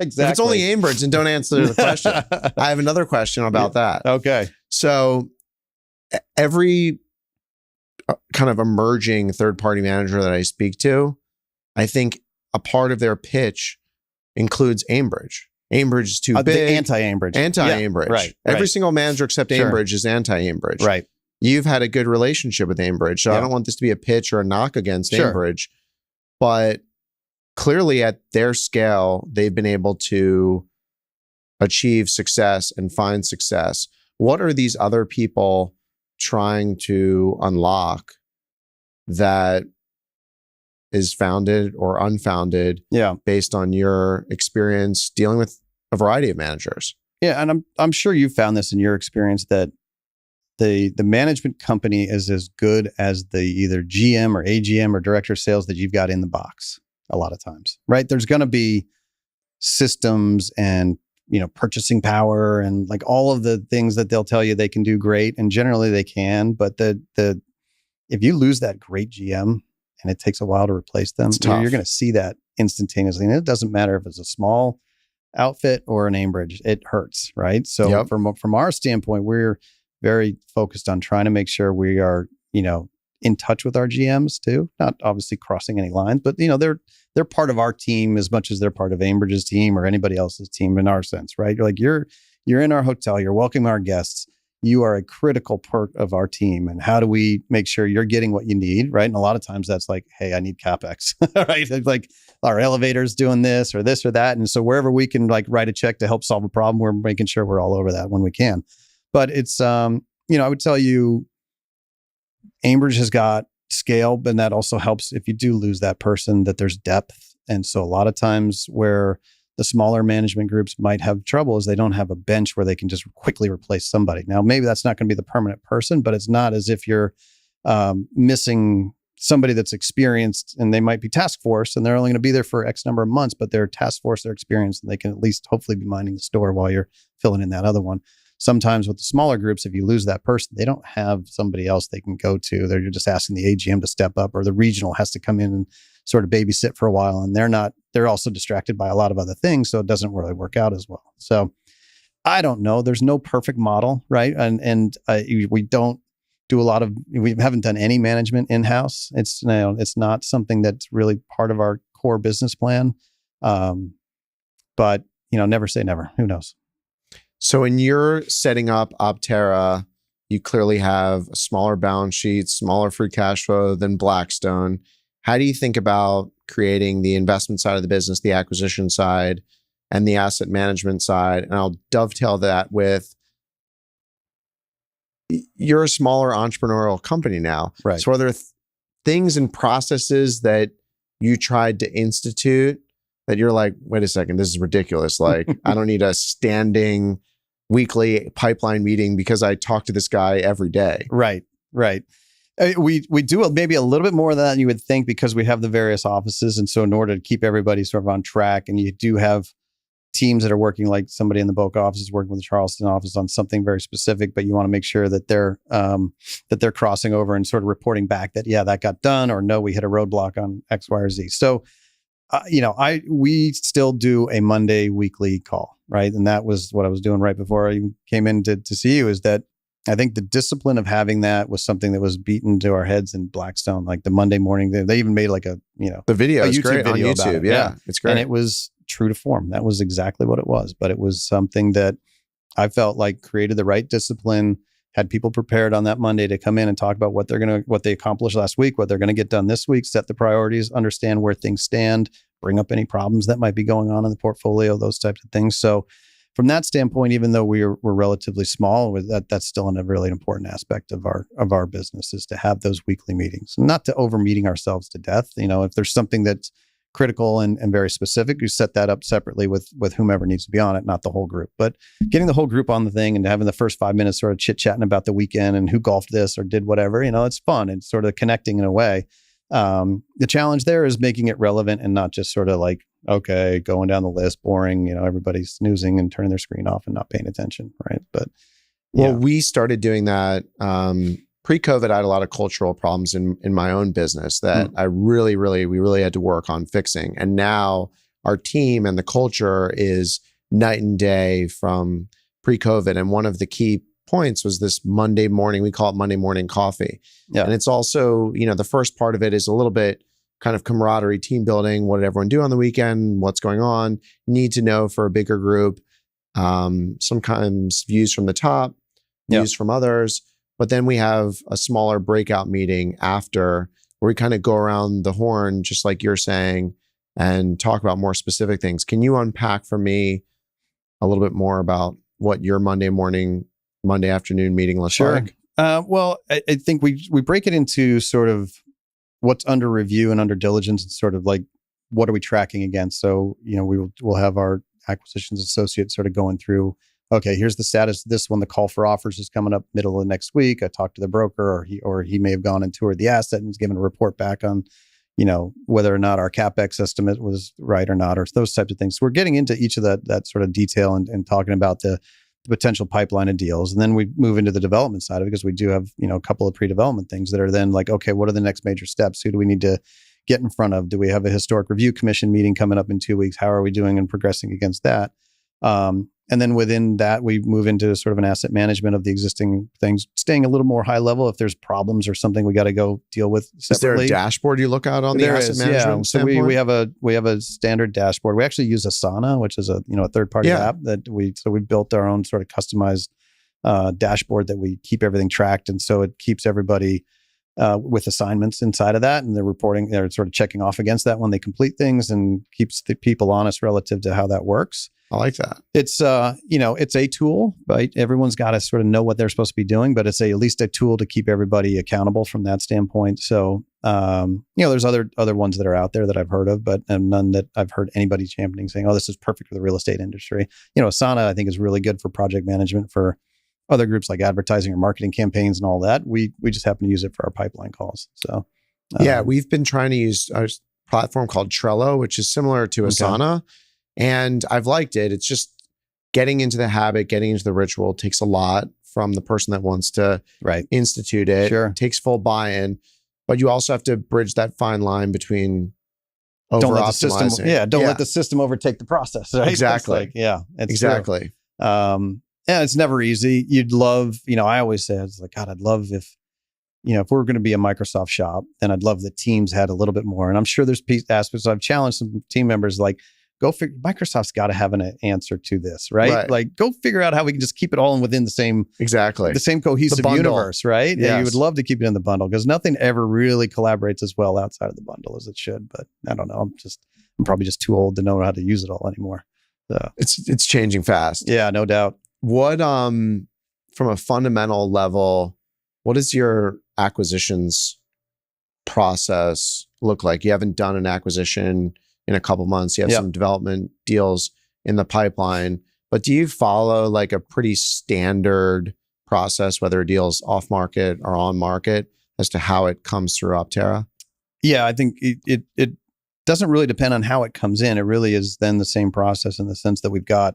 Exactly. If it's only Ambridge, then don't answer the question. I have another question about that. Okay. So every kind of emerging third-party manager that I speak to, I think a part of their pitch includes Ambridge. Ambridge is too big. The anti-Ambridge. Anti-Ambridge. Yeah, right. Every single manager except Ambridge is anti-Ambridge. Right. You've had a good relationship with Ambridge, so I don't want this to be a pitch or a knock against Ambridge, but clearly at their scale, they've been able to achieve success and find success. What are these other people trying to unlock that is founded or unfounded based on your experience dealing with a variety of managers? Yeah, and I'm sure you found this in your experience, that the management company is as good as the either GM or AGM or director of sales that you've got in the box a lot of times, right? There's going to be systems and, purchasing power and like all of the things that they'll tell you they can do great. And generally they can, but if you lose that great GM and it takes a while to replace them, you're going to see that instantaneously. And it doesn't matter if it's a small outfit or an Ambridge, it hurts, right? So from our standpoint, we're very focused on trying to make sure we are, in touch with our GMs too, not obviously crossing any lines, but they're part of our team as much as they're part of Ambridge's team or anybody else's team in our sense, right? You're like, you're in our hotel, you're welcoming our guests, you are a critical part of our team. And how do we make sure you're getting what you need, right? And a lot of times that's like, hey, I need CapEx, right? It's like our elevator's doing this or that. And so wherever we can like write a check to help solve a problem, we're making sure we're all over that when we can. But it's, I would tell you, Ambridge has got scale, but that also helps if you do lose that person, that there's depth. And so a lot of times where the smaller management groups might have trouble is they don't have a bench where they can just quickly replace somebody. Now, maybe that's not going to be the permanent person, but it's not as if you're missing somebody that's experienced, and they might be task force and they're only going to be there for X number of months, but they're task force, they're experienced, and they can at least hopefully be minding the store while you're filling in that other one. Sometimes with the smaller groups, if you lose that person, they don't have somebody else they can go to. They're just asking the AGM to step up, or the regional has to come in and sort of babysit for a while. And they're also distracted by a lot of other things. So it doesn't really work out as well. So I don't know. There's no perfect model, right? And we don't do we haven't done any management in-house. It's not something that's really part of our core business plan. But never say never. Who knows? So when you're setting up Opterra, you clearly have a smaller balance sheet, smaller free cash flow than Blackstone. How do you think about creating the investment side of the business, the acquisition side, and the asset management side? And I'll dovetail that with, you're a smaller entrepreneurial company now. Right. So are there things and processes that you tried to institute that you're like, wait a second, this is ridiculous. Like, I don't need a standing weekly pipeline meeting because I talk to this guy every day. Right. We do maybe a little bit more of that than you would think, because we have the various offices. And so in order to keep everybody sort of on track, and you do have teams that are working, like somebody in the Boca office is working with the Charleston office on something very specific, but you want to make sure that they're crossing over and sort of reporting back that, yeah, that got done, or no, we hit a roadblock on X, Y, or Z. So, we still do a Monday weekly call, right? And that was what I was doing right before I even came in to see you, is that I think the discipline of having that was something that was beaten to our heads in Blackstone. Like the Monday morning, they even made like the video is YouTube great on video about YouTube. it. Yeah, it's great. And it was true to form. That was exactly what it was. But it was something that I felt like created the right discipline, had people prepared on that Monday to come in and talk about what they accomplished last week, what they're going to get done this week, set the priorities, understand where things stand, bring up any problems that might be going on in the portfolio, those types of things. So from that standpoint, even though we're relatively small, that's still a really important aspect of our business, is to have those weekly meetings, not to over meeting ourselves to death. If there's something that's critical and very specific, you set that up separately with whomever needs to be on it, not the whole group. But getting the whole group on the thing and having the first 5 minutes sort of chit-chatting about the weekend and who golfed this or did whatever, it's fun. It's sort of connecting in a way. The challenge there is making it relevant and not just sort of like, okay, going down the list, boring, everybody's snoozing and turning their screen off and not paying attention, right? But we started doing that pre-COVID. I had a lot of cultural problems in my own business that we really had to work on fixing. And now our team and the culture is night and day from pre-COVID. And one of the key points was this Monday morning, we call it Monday morning coffee. Yeah. And it's also, the first part of it is a little bit kind of camaraderie, team building. What did everyone do on the weekend? What's going on? Need to know for a bigger group. Sometimes views from the top, views from others. But then we have a smaller breakout meeting after, where we kind of go around the horn, just like you're saying, and talk about more specific things. Can you unpack for me a little bit more about what your Monday afternoon meeting looks like? Well, I think we break it into sort of what's under review and under diligence, and sort of like, what are we tracking against? So, we'll have our acquisitions associates sort of going through, okay, here's the status of this one. The call for offers is coming up middle of next week. I talked to the broker, or he may have gone and toured the asset and is given a report back on, whether or not our CapEx estimate was right or not, or those types of things. So we're getting into each of that sort of detail and talking about the potential pipeline of deals. And then we move into the development side of it, because we do have, a couple of pre-development things that are then like, okay, what are the next major steps? Who do we need to get in front of? Do we have a historic review commission meeting coming up in 2 weeks? How are we doing and progressing against that? And then within that, we move into sort of an asset management of the existing things, staying a little more high level. If there's problems or something, we got to go deal with separately. Is there a dashboard you look at on the asset management standpoint? So we have a standard dashboard. We actually use Asana, which is a third party app that we built our own sort of customized dashboard that we keep everything tracked, and so it keeps everybody with assignments inside of that, and they're sort of checking off against that when they complete things, and keeps the people honest relative to how that works. I like that. It's it's a tool, right? Everyone's got to sort of know what they're supposed to be doing, but it's at least a tool to keep everybody accountable from that standpoint. So there's other ones that are out there that I've heard of, but none that I've heard anybody championing, saying, "Oh, this is perfect for the real estate industry." Asana, I think, is really good for project management for other groups like advertising or marketing campaigns and all that. We just happen to use it for our pipeline calls. So we've been trying to use a platform called Trello, which is similar to Asana. And I've liked it. It's just getting into the habit, getting into the ritual takes a lot from the person that wants to institute it. Sure. It takes full buy-in, but you also have to bridge that fine line between over-optimizing. Don't let the system overtake the process. Right? Exactly. Exactly. It's never easy. You'd love, I always say, it's like, God, I'd love if we're going to be a Microsoft shop, then I'd love the teams had a little bit more. And I'm sure there's aspects. I've challenged some team members, like, Microsoft's got to have an answer to this, right? Like, go figure out how we can just keep it all within the same cohesive universe, right? Yes. Yeah, you would love to keep it in the bundle, because nothing ever really collaborates as well outside of the bundle as it should. But I don't know. I'm probably just too old to know how to use it all anymore. So it's changing fast. Yeah, no doubt. What from a fundamental level, what does your acquisitions process look like? You haven't done an acquisition in a couple months. You have some development deals in the pipeline, but do you follow like a pretty standard process, whether a deal's off market or on market, as to how it comes through Opterra? Yeah, I think it doesn't really depend on how it comes in. It really is then the same process, in the sense that we've got,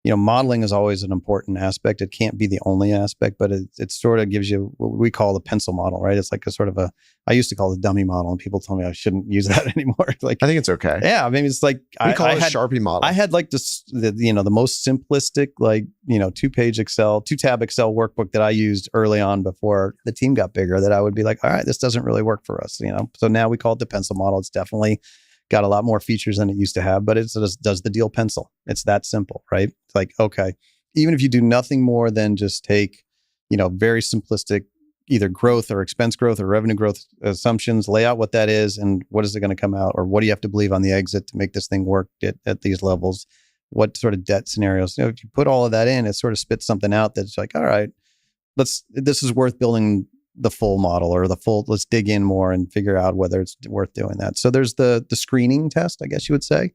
modeling is always an important aspect. It can't be the only aspect, but it sort of gives you what we call the pencil model, right? It's like a sort of I used to call it a dummy model, and people told me I shouldn't use that anymore. Like, I think it's okay. Yeah. I mean, it's like, we call it a Sharpie model. I had like the most simplistic, like, 2-page Excel, 2-tab Excel workbook that I used early on before the team got bigger, that I would be like, all right, this doesn't really work for us, So now we call it the pencil model. It's definitely got a lot more features than it used to have, but it just does the deal pencil. It's that simple, right? It's like, okay, even if you do nothing more than just take, very simplistic, either growth or expense growth or revenue growth assumptions, lay out what that is and what is it going to come out, or what do you have to believe on the exit to make this thing work at these levels? What sort of debt scenarios? If you put all of that in, it sort of spits something out that's like, all right, this is worth building the full model, or let's dig in more and figure out whether it's worth doing that. So there's the screening test, I guess you would say.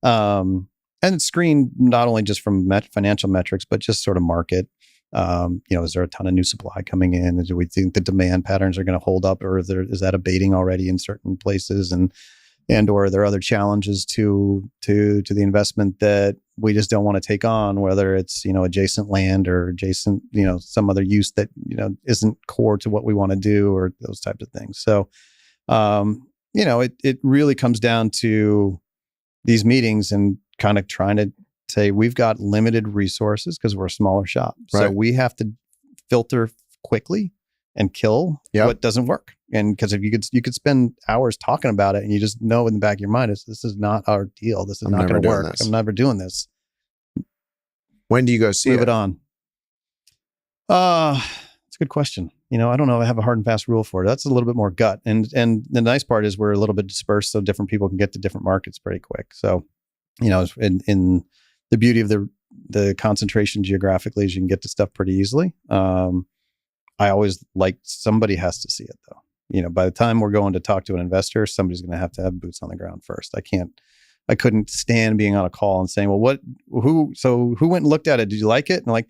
And it's screened not only just from financial metrics, but just sort of market. Is there a ton of new supply coming in? Do we think the demand patterns are going to hold up, or is that abating already in certain places? And or are there other challenges to the investment that we just don't want to take on, whether it's, adjacent land or adjacent, some other use that, isn't core to what we want to do, or those types of things. So, it really comes down to these meetings and kind of trying to say, we've got limited resources because we're a smaller shop. Right. So we have to filter quickly and kill what doesn't work. And because if you could spend hours talking about it, and you just know in the back of your mind, this is not our deal. This is not going to work. I'm never doing this. When do you go see Move it on? It's a good question. I don't know. I have a hard and fast rule for it. That's a little bit more gut. And the nice part is we're a little bit dispersed, so different people can get to different markets pretty quick. So, in the beauty of the concentration geographically is you can get to stuff pretty easily. I always like, somebody has to see it though. By the time we're going to talk to an investor, somebody's going to have boots on the ground first. I couldn't stand being on a call and saying, well, who went and looked at it? Did you like it? And like,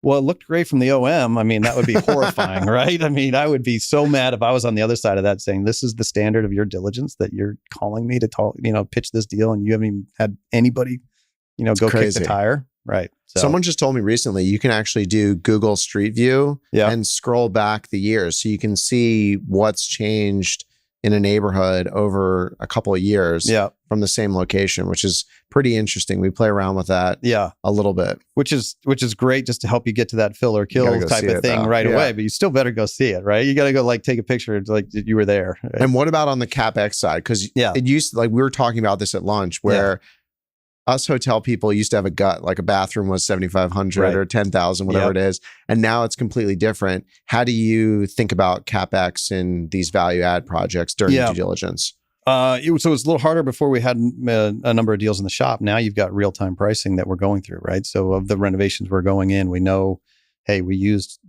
well, it looked great from the OM. I mean, that would be horrifying, right? I mean, I would be so mad if I was on the other side of that, saying, this is the standard of your diligence, that you're calling me to talk, pitch this deal, and you haven't even had anybody, go crazy. kick the tire. Right. So, someone just told me recently, you can actually do Google Street View and scroll back the years, so you can see what's changed in a neighborhood over a couple of years from the same location, which is pretty interesting. We play around with that a little bit. Which is great, just to help you get to that fill or kill type of thing right away. But you still better go see it, right? You got to go take a picture like you were there. Right? And what about on the CapEx side? Because it used to, we were talking about this at lunch, where us hotel people used to have a gut, like a bathroom was 7,500 Right. or 10,000, whatever Yep. it is. And now it's completely different. How do you think about CapEx in these value add projects during Yeah. due diligence? So it was a little harder before we had a number of deals in the shop. Now you've got real-time pricing that we're going through, right? So of the renovations we're going in, we know, hey, we used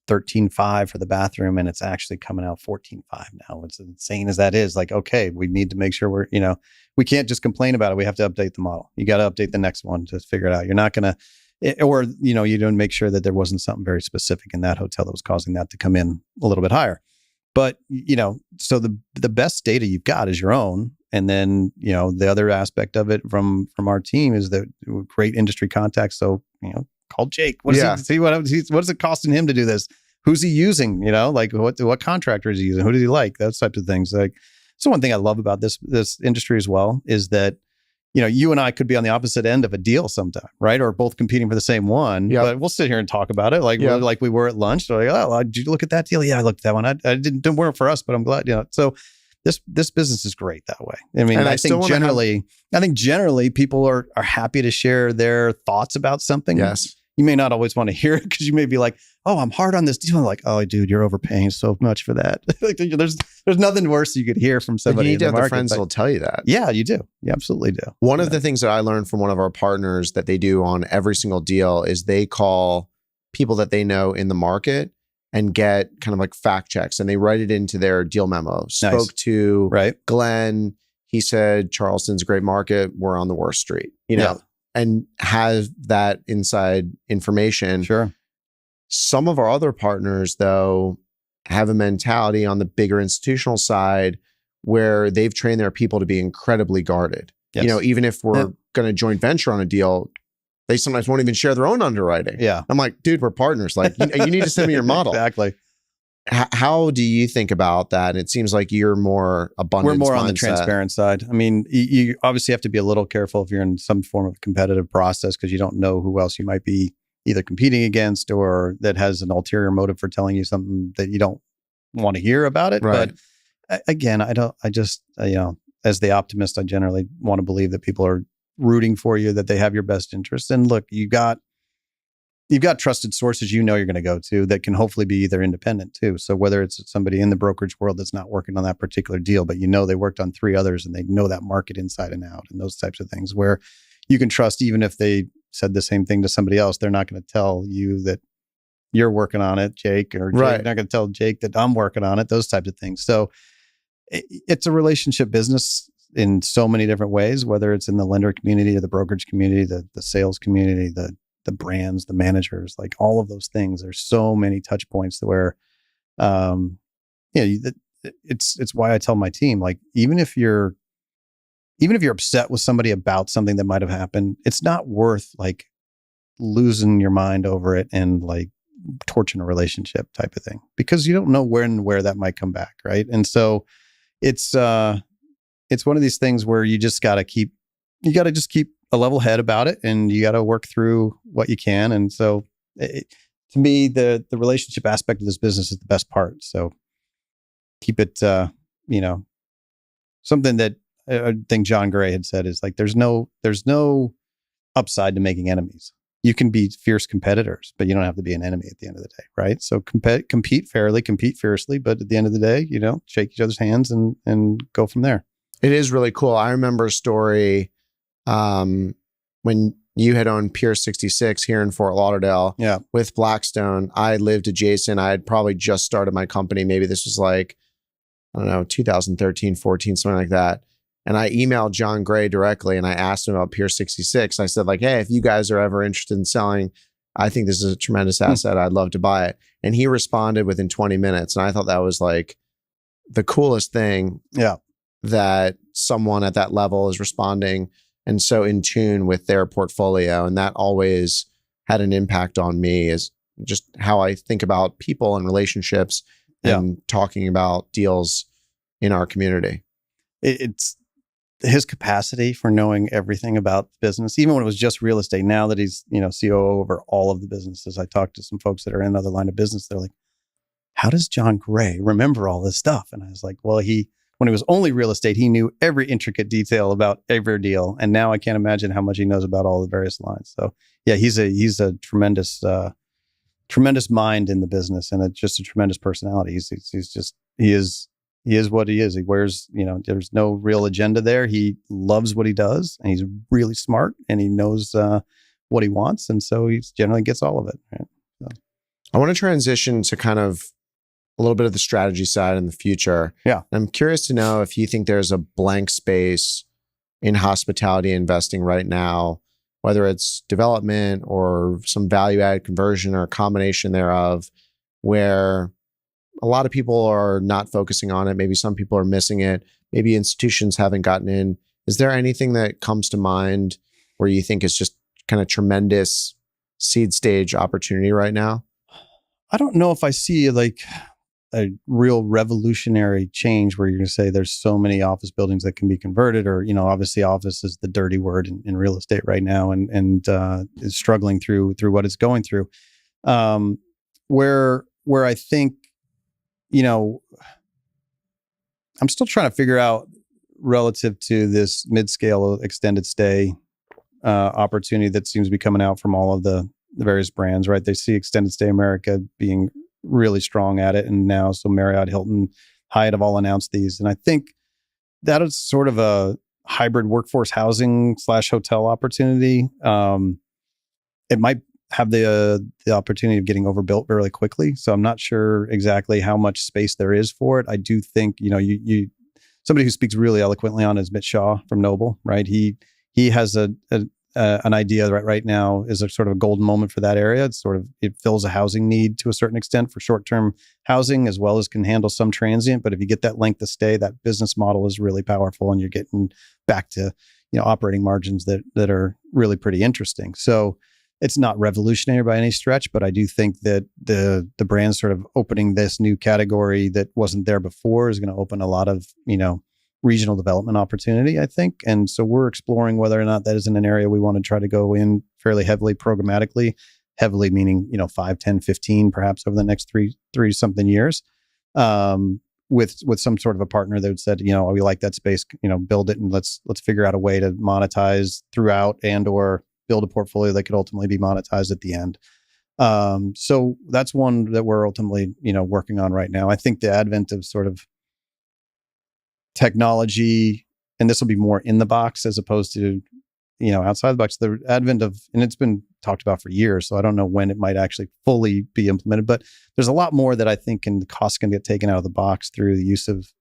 13.5 for the bathroom and it's actually coming out 14.5 now. It's insane as that is. Like, okay, we need to make sure we're, we can't just complain about it. We have to update the model. You got to update the next one to figure it out. You're not going to, or, you don't make sure that there wasn't something very specific in that hotel that was causing that to come in a little bit higher. But, so the best data you've got is your own. And then, the other aspect of it from our team is that great industry contacts. So, call Jake. What is it costing him to do this? Who's he using? Like what contractor is he using? Who does he like? Those types of things. Like, so one thing I love about this industry as well is that, you and I could be on the opposite end of a deal sometime, right? Or both competing for the same one, but we'll sit here and talk about it. Like, like we were at lunch. Like, oh, did you look at that deal? Yeah, I looked at that one. I didn't work for us, but I'm glad, So this business is great that way. I mean, I think generally people are happy to share their thoughts about something. Yes. You may not always want to hear it because you may be like, oh, I'm hard on this deal. I'm like, oh, dude, you're overpaying so much for that. Like, there's nothing worse you could hear from somebody. But you need to have the the friends that'll tell you that. Yeah, you do. You absolutely do. One of the things that I learned from one of our partners that they do on every single deal is they call people that they know in the market and get kind of like fact checks, and they write it into their deal memo. Spoke to Glenn. He said, Charleston's a great market. We're on the worst street, and have that inside information. Sure. Some of our other partners, though, have a mentality on the bigger institutional side where they've trained their people to be incredibly guarded. Yes. Even if we're going to joint venture on a deal, they sometimes won't even share their own underwriting. Yeah. I'm like, dude, we're partners. Like, you need to send me your model. Exactly. How do you think about that? And it seems like you're more abundance. We're more mindset. on the transparent side. I mean, you obviously have to be a little careful if you're in some form of competitive process because you don't know who else you might be either competing against or that has an ulterior motive for telling you something that you don't want to hear about it. Right. But again, as the optimist, I generally want to believe that people are rooting for you, that they have your best interest. And look, you've got trusted sources you're going to go to that can hopefully be either independent too. So whether it's somebody in the brokerage world that's not working on that particular deal, but they worked on 3 others and they know that market inside and out and those types of things where you can trust even if they said the same thing to somebody else, they're not going to tell you that you're working on it, Jake, or Jake, not going to tell Jake that I'm working on it, those types of things. So it's a relationship business in so many different ways, whether it's in the lender community or the brokerage community, the sales community, the brands, the managers, like all of those things. There's so many touch points where, it's why I tell my team, like, even if you're upset with somebody about something that might have happened, it's not worth like losing your mind over it and like torching a relationship type of thing, because you don't know when and where that might come back. Right. And so it's one of these things where you just got to keep a level head about it, and you got to work through what you can. And so to me, the relationship aspect of this business is the best part. So keep it, something that I think John Gray had said is like, there's no upside to making enemies. You can be fierce competitors, but you don't have to be an enemy at the end of the day. Right. So compete fairly, compete fiercely, but at the end of the day, shake each other's hands and go from there. It is really cool. I remember a story when you had owned Pier 66 here in Fort Lauderdale with Blackstone. I lived adjacent. I had probably just started my company. Maybe this was like, I don't know, 2013, 14, something like that. And I emailed John Gray directly and I asked him about Pier 66. I said like, hey, if you guys are ever interested in selling, I think this is a tremendous asset. I'd love to buy it. And he responded within 20 minutes. And I thought that was like the coolest thing. Yeah. That someone at that level is responding and so in tune with their portfolio. And that always had an impact on me, is just how I think about people and relationships and talking about deals in our community. It's his capacity for knowing everything about business, even when it was just real estate. Now that he's, COO over all of the businesses, I talked to some folks that are in another line of business. They're like, how does John Gray remember all this stuff? And I was like, well, he when it was only real estate, he knew every intricate detail about every deal. And now I can't imagine how much he knows about all the various lines. So yeah, he's a tremendous, tremendous mind in the business, and just a tremendous personality. He is what he is. He wears, there's no real agenda there. He loves what he does, and he's really smart, and he knows what he wants. And so he generally gets all of it. Right? So. I want to transition to kind of a little bit of the strategy side in the future. Yeah. I'm curious to know if you think there's a blank space in hospitality investing right now, whether it's development or some value add conversion or a combination thereof, where a lot of people are not focusing on it. Maybe some people are missing it. Maybe institutions haven't gotten in. Is there anything that comes to mind where you think is just kind of tremendous seed stage opportunity right now? I don't know if I see like a real revolutionary change where you're going to say there's so many office buildings that can be converted, or, obviously office is the dirty word in real estate right now, and is struggling through what it's going through. Where I think, I'm still trying to figure out relative to this mid-scale extended stay opportunity that seems to be coming out from all of the various brands, right? They see Extended Stay America being really strong at it. And now, so Marriott, Hilton, Hyatt have all announced these. And I think that is sort of a hybrid workforce housing / hotel opportunity. It might have the opportunity of getting overbuilt really quickly. So I'm not sure exactly how much space there is for it. I do think, you somebody who speaks really eloquently on is Mitch Shaw from Noble, right? He has an idea that right now is a sort of a golden moment for that area. It fills a housing need to a certain extent for short-term housing, as well as can handle some transient. But if you get that length of stay, that business model is really powerful, and you're getting back to, operating margins that are really pretty interesting. So it's not revolutionary by any stretch, but I do think that the brand sort of opening this new category that wasn't there before is going to open a lot of, regional development opportunity, I think. And so we're exploring whether or not that isn't an area we want to try to go in fairly heavily programmatically, heavily meaning, 5, 10, 15, perhaps over the next three something years, with some sort of a partner that said, we like that space, build it, and let's figure out a way to monetize throughout and or build a portfolio that could ultimately be monetized at the end. So that's one that we're ultimately, working on right now. I think the advent of sort of technology, and this will be more in the box as opposed to, outside the box, the advent of, and it's been talked about for years, so I don't know when it might actually fully be implemented, but there's a lot more that I think the cost can get taken out of the box through the use of,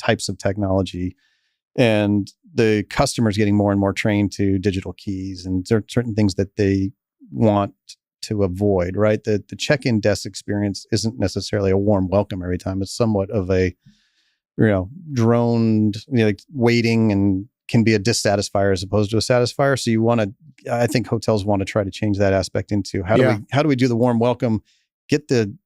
types of technology, and the customers getting more and more trained to digital keys, and there are certain things that they want to avoid, right? The check-in desk experience isn't necessarily a warm welcome every time. It's somewhat of a, droned, like waiting, and can be a dissatisfier as opposed to a satisfier. So I think hotels want to try to change that aspect into how do we do the warm welcome, get the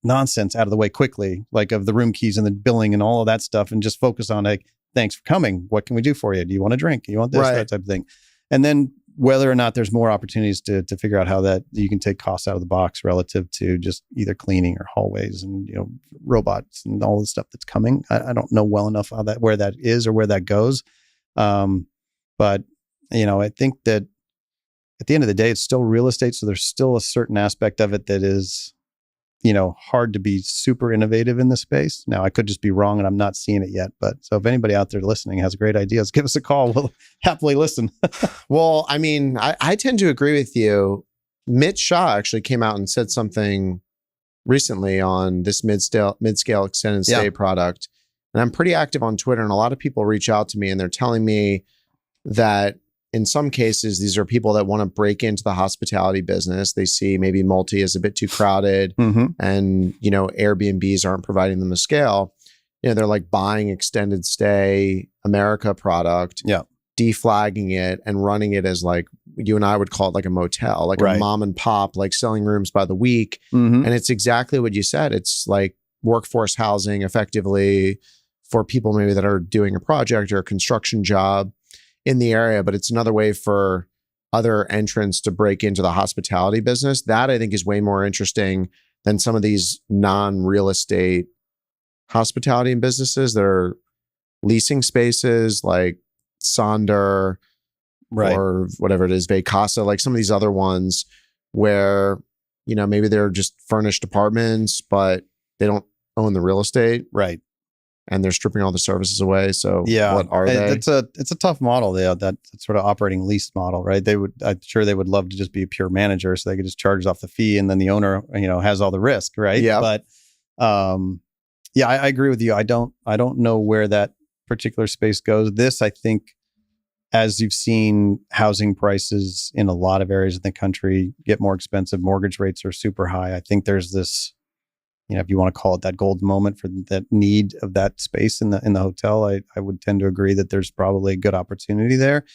nonsense out of the way quickly, like of the room keys and the billing and all of that stuff, and just focus on like, thanks for coming. What can we do for you? Do you want a drink? Do you want this? Right. That type of thing. And then whether or not there's more opportunities to figure out how that you can take costs out of the box relative to just either cleaning or hallways and, robots and all the stuff that's coming. I don't know well enough where that is or where that goes. But, I think that at the end of the day, it's still real estate. So there's still a certain aspect of it that is, hard to be super innovative in this space. Now, I could just be wrong and I'm not seeing it yet. But so if anybody out there listening has great ideas, give us a call. We'll happily listen. Well, I mean, I tend to agree with you. Mitch Shaw actually came out and said something recently on this mid-scale extended stay product. And I'm pretty active on Twitter, and a lot of people reach out to me and they're telling me that in some cases, these are people that want to break into the hospitality business. They see maybe multi is a bit too crowded, and, Airbnbs aren't providing them the scale. They're like buying extended stay America product, deflagging it and running it as like you and I would call it like a motel, like a mom and pop, like selling rooms by the week. And it's exactly what you said. It's like workforce housing effectively for people maybe that are doing a project or a construction job in the area, but it's another way for other entrants to break into the hospitality business. That I think is way more interesting than some of these non-real estate hospitality and businesses that are leasing spaces like Sonder Right. or whatever it is, Vacasa, like some of these other ones where, maybe they're just furnished apartments, but they don't own the real estate Right. and they're stripping all the services away. So Yeah. what are they? It's a tough model. That sort of operating lease model, right? I'm sure they would love to just be a pure manager so they could just charge off the fee and then the owner, has all the risk, right? Yeah. But, yeah, I agree with you. I don't know where that particular space goes. This, I think, as you've seen housing prices in a lot of areas of the country get more expensive, mortgage rates are super high. I think there's this, if you want to call it that gold moment for that need of that space in the hotel, I would tend to agree that there's probably a good opportunity there.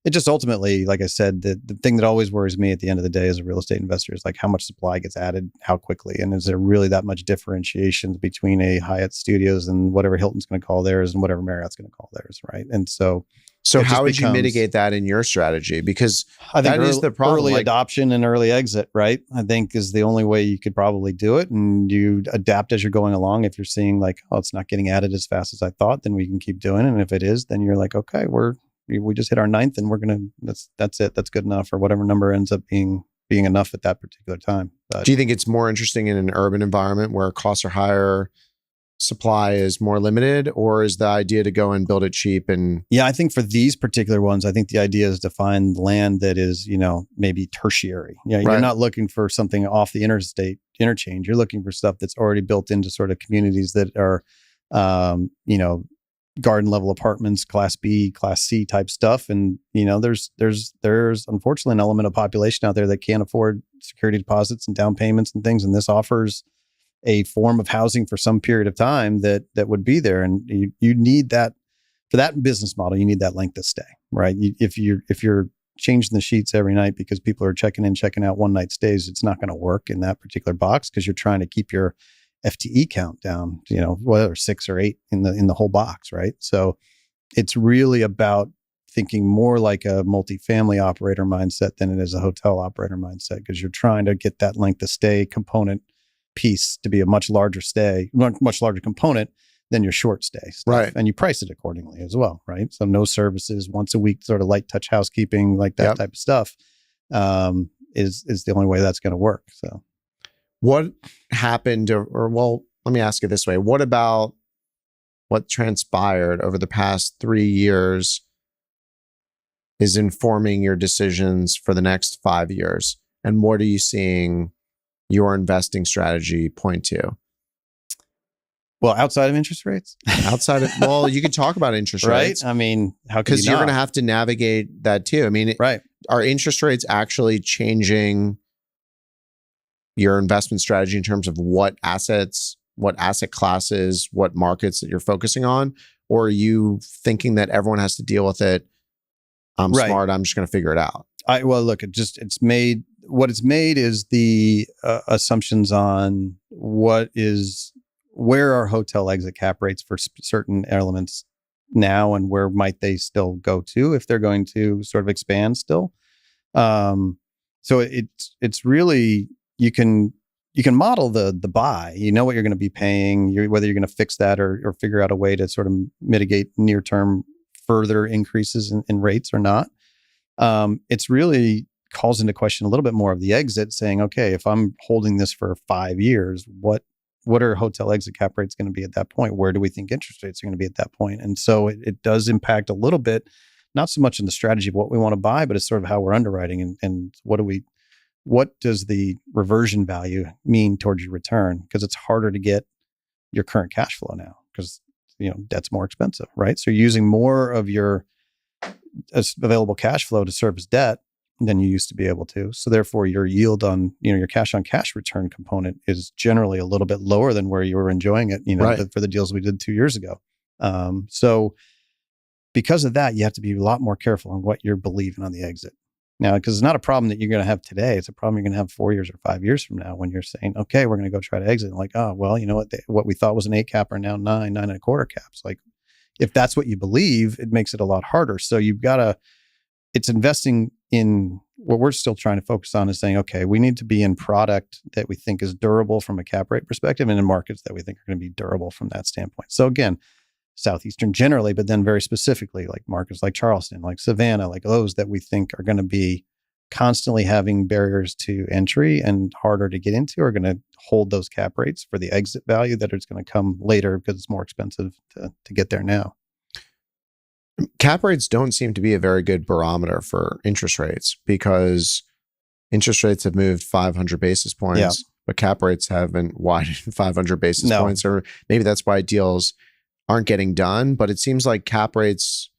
It just ultimately, like I said, the thing that always worries me at the end of the day as a real estate investor is like how much supply gets added, how quickly, and is there really that much differentiation between a Hyatt Studios and whatever Hilton's going to call theirs and whatever Marriott's going to call theirs, right? And so how would you mitigate that in your strategy? Because I think that is the problem. Early adoption and early exit, right? I think is the only way you could probably do it. And you adapt as you're going along. If you're seeing like, oh, it's not getting added as fast as I thought, then we can keep doing it. And if it is, then you're like, okay, we just hit our 9th and we're going to, that's it. That's good enough, or whatever number ends up being enough at that particular time. But do you think it's more interesting in an urban environment where costs are higher, supply is more limited, or is the idea to go and build it cheap? And yeah, I think for these particular ones, I think the idea is to find land that is, maybe tertiary. Yeah, you're not looking for something off the interstate interchange. You're looking for stuff that's already built into sort of communities that are, garden level apartments, class B, class C type stuff. And, there's unfortunately an element of population out there that can't afford security deposits and down payments and things. And this offers a form of housing for some period of time that would be there. And you need that for that business model. You need that length of stay, right? If you're changing the sheets every night because people are checking in, checking out one night stays, it's not going to work in that particular box because you're trying to keep your FTE count down, whether 6 or 8 in the whole box, right? So it's really about thinking more like a multifamily operator mindset than it is a hotel operator mindset, because you're trying to get that length of stay component piece to be a much larger component than your short stay stuff. Right. And you price it accordingly as well, right? So no services, once a week, sort of light touch housekeeping, like that type of stuff, is the only way that's going to work. So what happened, let me ask it this way. What about what transpired over the past 3 years is informing your decisions for the next 5 years? And what are you seeing your investing strategy point to? Well, outside of interest rates? You could talk about interest rates. Right? I mean, how could because you're going to have to navigate that too. I mean, right. Are interest rates actually changing your investment strategy in terms of what assets, what asset classes, what markets that you're focusing on? Or are you thinking that everyone has to deal with it? I'm smart, I'm just going to figure it out. What it's made is the assumptions on where are hotel exit cap rates for certain elements now, and where might they still go to if they're going to sort of expand still. So it's really, you can model the buy, what you're going to be paying, whether you're going to fix that or figure out a way to sort of mitigate near term further increases in rates or not. It's really calls into question a little bit more of the exit, saying, okay, if I'm holding this for 5 years, what are hotel exit cap rates going to be at that point? Where do we think interest rates are going to be at that point? And so it does impact a little bit, not so much in the strategy of what we want to buy, but it's sort of how we're underwriting and what does the reversion value mean towards your return? Because it's harder to get your current cash flow now because, debt's more expensive, right? So you're using more of your available cash flow to service debt than you used to be able to. So therefore your yield on, your cash on cash return component is generally a little bit lower than where you were enjoying it, for the deals we did 2 years ago. So because of that, you have to be a lot more careful on what you're believing on the exit. Now, because it's not a problem that you're going to have today. It's a problem you're going to have 4 years or 5 years from now when you're saying, okay, we're going to go try to exit. And like, oh, well, you know what we thought was an 8 cap are now 9.25 caps. Like, if that's what you believe, it makes it a lot harder. So it's investing in what we're still trying to focus on is saying, okay, we need to be in product that we think is durable from a cap rate perspective and in markets that we think are going to be durable from that standpoint. So again, Southeastern generally, but then very specifically, like markets like Charleston, like Savannah, like those that we think are going to be constantly having barriers to entry and harder to get into, are going to hold those cap rates for the exit value that is going to come later because it's more expensive to get there now. Cap rates don't seem to be a very good barometer for interest rates, because interest rates have moved 500 basis points, but cap rates haven't widened 500 basis points, or maybe that's why deals aren't getting done. But it seems like cap rates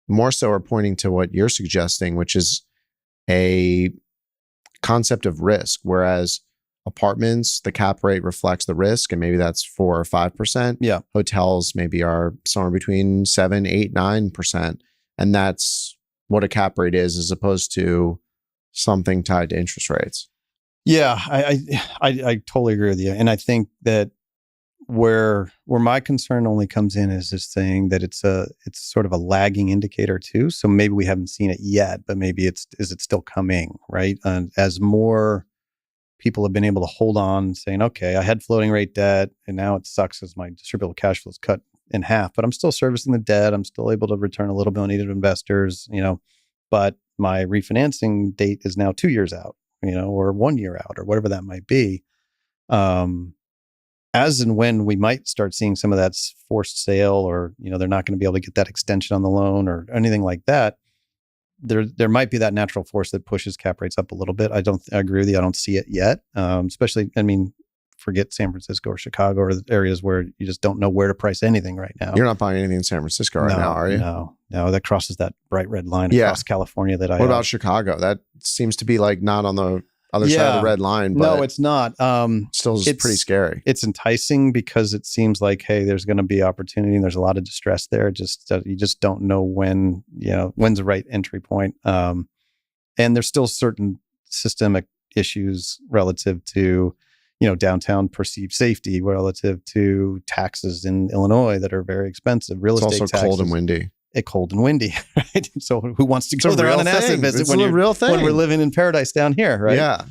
more so are pointing to what you're suggesting, which is a concept of risk, whereas apartments, the cap rate reflects the risk, and maybe that's 4 or 5%. Yeah. Hotels maybe are somewhere between 7, 8, 9%. And that's what a cap rate is, as opposed to something tied to interest rates. Yeah, I totally agree with you. And I think that where my concern only comes in is this thing that it's sort of a lagging indicator too. So maybe we haven't seen it yet, but maybe is it still coming, right? As more people have been able to hold on, saying, okay, I had floating rate debt and now it sucks as my distributable cash flow is cut in half, but I'm still servicing the debt. I'm still able to return a little bit to investors, but my refinancing date is now 2 years out, or 1 year out, or whatever that might be. As and when we might start seeing some of that forced sale, or, they're not going to be able to get that extension on the loan or anything like that, there might be that natural force that pushes cap rates up a little bit. I agree with you. I don't see it yet. Especially, forget San Francisco or Chicago, or the areas where you just don't know where to price anything right now. You're not buying anything in San Francisco right now, are you? No, that crosses that bright red line across California that What about Chicago? That seems to be like not on the other side of the red line. But no, it's not. Still it's pretty scary. It's enticing because it seems like, hey, there's going to be opportunity and there's a lot of distress there. Just you just don't know when's the right entry point. And there's still certain systemic issues relative to, downtown perceived safety, relative to taxes in Illinois that are very expensive. Real estate also taxes. Cold and windy. Cold and windy, right? So who wants to go there on an asset visit when we're living in paradise down here, right? Yeah.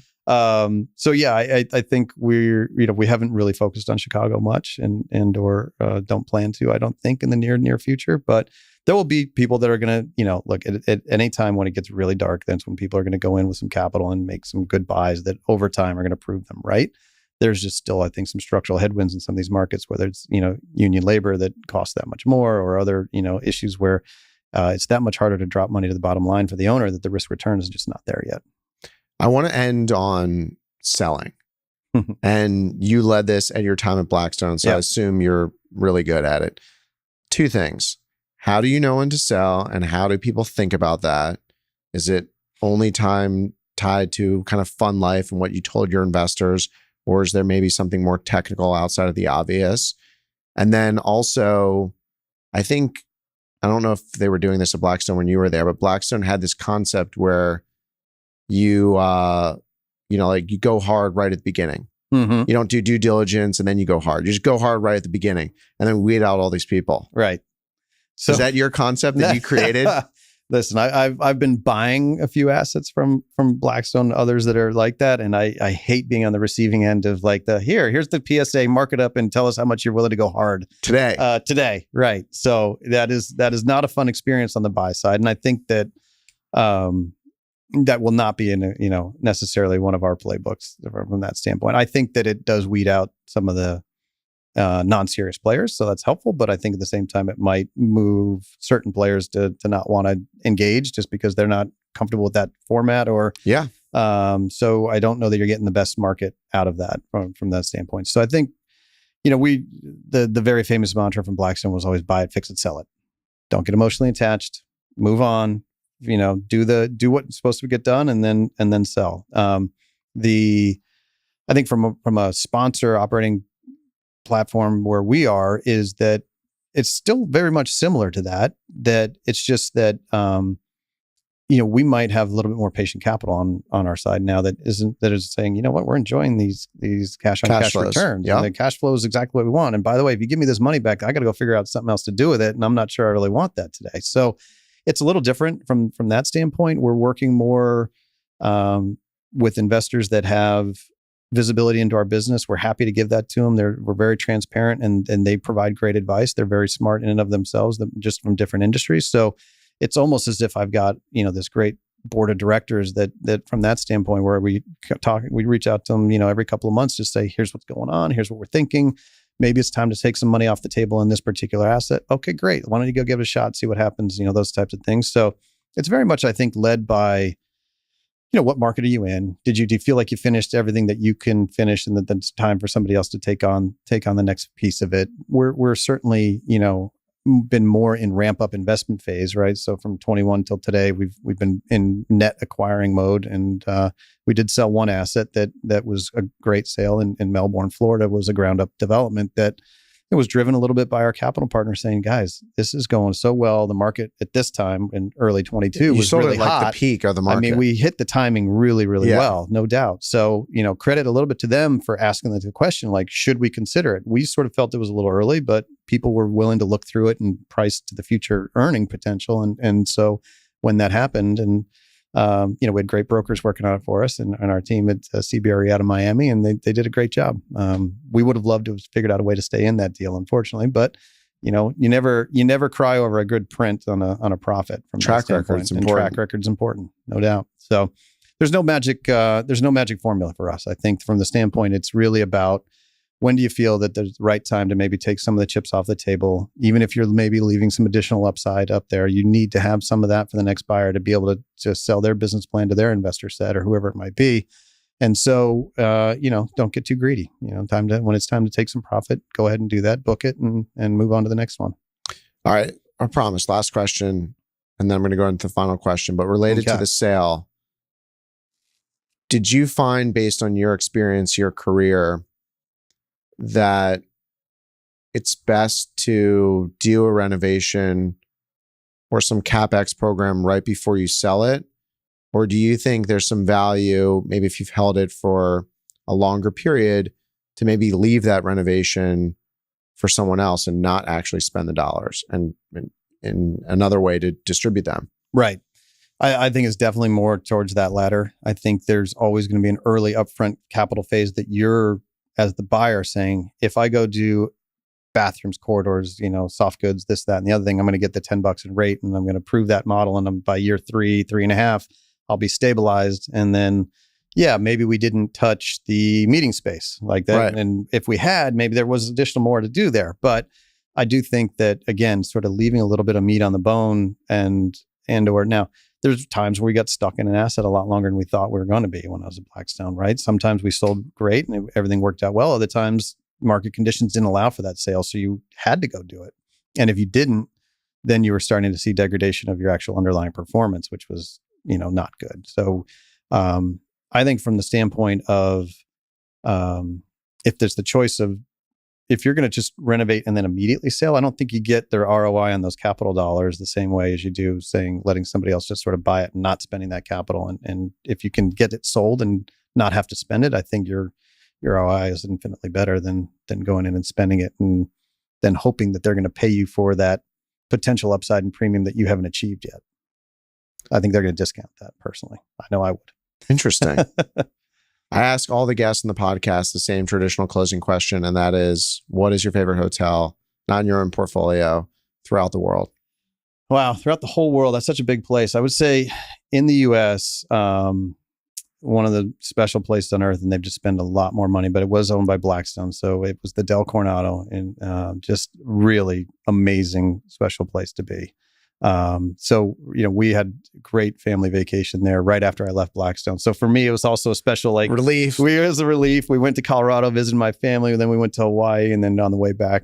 So yeah, I think we haven't really focused on Chicago much, and don't plan to. I don't think in the near future, but there will be people that are going to, look at any time when it gets really dark. That's when people are going to go in with some capital and make some good buys that over time are going to prove them right. There's just still, I think, some structural headwinds in some of these markets, whether it's, union labor that costs that much more, or other, issues where it's that much harder to drop money to the bottom line for the owner, that the risk return is just not there yet. I want to end on selling. And you led this at your time at Blackstone, so I assume you're really good at it. 2 things. How do you know when to sell, and how do people think about that? Is it only time tied to kind of fun life and what you told your investors? Or is there maybe something more technical outside of the obvious? And then also, I don't know if they were doing this at Blackstone when you were there, but Blackstone had this concept where you, you go hard right at the beginning. Mm-hmm. You don't do due diligence and then you go hard. You just go hard right at the beginning and then weed out all these people. Right. So is that your concept that you created? Listen, I've been buying a few assets from Blackstone, others that are like that, and I hate being on the receiving end of like here's the PSA, mark it up and tell us how much you're willing to go hard today, right? So that is not a fun experience on the buy side, and I think that that will not be in necessarily one of our playbooks from that standpoint. I think that it does weed out some of the non-serious players, so that's helpful. But I think at the same time, it might move certain players to not want to engage just because they're not comfortable with that format. Or so I don't know that you're getting the best market out of that from that standpoint. So I think the very famous mantra from Blackstone was always buy it, fix it, sell it. Don't get emotionally attached. Move on. Do what's supposed to get done, and then sell. I think from a sponsor operating platform where we are, is that it's still very much similar to that it's just that we might have a little bit more patient capital on our side now that is saying, we're enjoying these cash on cash returns. Yep. And the cash flow is exactly what we want. And by the way, if you give me this money back, I got to go figure out something else to do with it, and I'm not sure I really want that today. So it's a little different from that standpoint. We're working more with investors that have visibility into our business, we're happy to give that to them. We're very transparent, and they provide great advice. They're very smart in and of themselves, just from different industries. So it's almost as if I've got, this great board of directors that from that standpoint, where we reach out to them, every couple of months, just say, here's what's going on. Here's what we're thinking. Maybe it's time to take some money off the table in this particular asset. Okay, great. Why don't you go give it a shot, see what happens, those types of things. So it's very much, I think, led by, what market are you in? Do you feel like you finished everything that you can finish, and that it's time for somebody else to take on the next piece of it? We're certainly, been more in ramp up investment phase, right? So from 21 till today, we've been in net acquiring mode, and we did sell one asset that was a great sale in Melbourne, Florida. It was a ground up development that it was driven a little bit by our capital partner saying, guys, this is going so well. The market at this time in early 22 was really like hot. The peak of the market. I mean, we hit the timing really, really well, no doubt. So, credit a little bit to them for asking the question, like, should we consider it? We sort of felt it was a little early, but people were willing to look through it and price to the future earning potential. And so when that happened, and we had great brokers working on it for us, and our team at CBRE out of Miami, and they did a great job. We would have loved to have figured out a way to stay in that deal, unfortunately, but you never cry over a good print on a profit from track record's important. Track record's important, no doubt. So there's no magic formula for us. I think from the standpoint, it's really about, when do you feel that there's the right time to maybe take some of the chips off the table? Even if you're maybe leaving some additional upside up there, you need to have some of that for the next buyer to be able to sell their business plan to their investor set or whoever it might be. And so, don't get too greedy. When it's time to take some profit, go ahead and do that, book it, and move on to the next one. All right. I promise. Last question, and then I'm going to go into the final question, but related to the sale. Did you find, based on your experience, your career, that it's best to do a renovation or some CapEx program right before you sell it? Or do you think there's some value, maybe if you've held it for a longer period, to maybe leave that renovation for someone else and not actually spend the dollars, and in another way to distribute them? Right. I think it's definitely more towards that latter. I think there's always going to be an early upfront capital phase that you're, as the buyer, saying, if I go do bathrooms, corridors, soft goods, this, that, and the other thing, I'm going to get the $10 in rate, and I'm going to prove that model. And by year 3.5, I'll be stabilized. And then, maybe we didn't touch the meeting space like that. Right. And if we had, maybe there was additional more to do there. But I do think that, again, sort of leaving a little bit of meat on the bone, or now, there's times where we got stuck in an asset a lot longer than we thought we were going to be when I was at Blackstone, right? Sometimes we sold great and everything worked out well. Other times, market conditions didn't allow for that sale, so you had to go do it. And if you didn't, then you were starting to see degradation of your actual underlying performance, which was, not good. So I think from the standpoint of if there's the choice of, if you're going to just renovate and then immediately sell, I don't think you get the ROI on those capital dollars the same way as you do letting somebody else just sort of buy it and not spending that capital. And if you can get it sold and not have to spend it, I think your ROI is infinitely better than going in and spending it and then hoping that they're going to pay you for that potential upside and premium that you haven't achieved yet. I think they're going to discount that personally. I know I would. Interesting. I ask all the guests in the podcast the same traditional closing question, and that is, what is your favorite hotel, not in your own portfolio, throughout the world? Wow, throughout the whole world, that's such a big place. I would say in the U.S., one of the special places on earth, and they've just spent a lot more money, but it was owned by Blackstone. So it was the Del Coronado, and just really amazing, special place to be. So, we had great family vacation there right after I left Blackstone. So for me, it was also a special, relief. It was a relief. We went to Colorado, visited my family, and then we went to Hawaii. And then on the way back,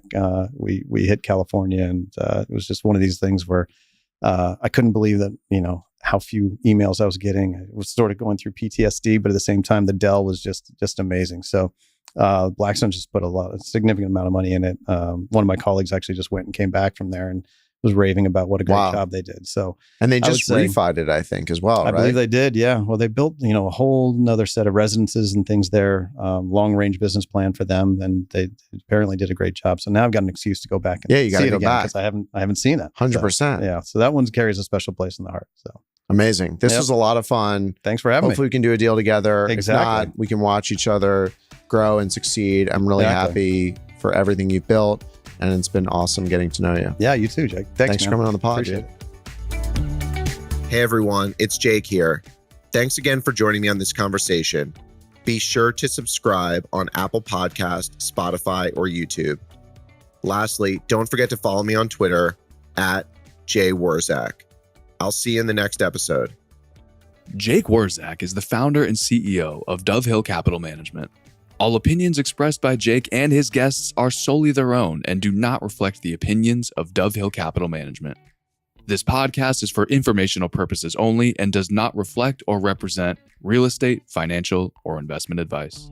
we hit California. And it was just one of these things where I couldn't believe that, how few emails I was getting. I was sort of going through PTSD, but at the same time, the Dell was just amazing. So Blackstone just put a significant amount of money in it. One of my colleagues actually just went and came back from there and was raving about what a great job they did. So, and they just refied it, I think, as well. I believe they did. Yeah. Well, they built, a whole nother set of residences and things there, long range business plan for them. And they apparently did a great job. So now I've got an excuse to go back and you got to go back because I haven't seen it. 100%. So, yeah. So that one carries a special place in the heart. So Amazing. This was a lot of fun. Thanks for having Hopefully we can do a deal together. Exactly. If not, we can watch each other grow and succeed. I'm really happy for everything you've built, and it's been awesome getting to know you. Yeah, you too, Jake. Thanks for coming on the pod. Appreciate it. Hey everyone, it's Jake here. Thanks again for joining me on this conversation. Be sure to subscribe on Apple Podcast, Spotify, or YouTube. Lastly, don't forget to follow me on Twitter at jwurzak. I'll see you in the next episode. Jake Wurzak is the founder and CEO of Dove Hill Capital Management. All opinions expressed by Jake and his guests are solely their own and do not reflect the opinions of Dove Hill Capital Management. This podcast is for informational purposes only and does not reflect or represent real estate, financial, or investment advice.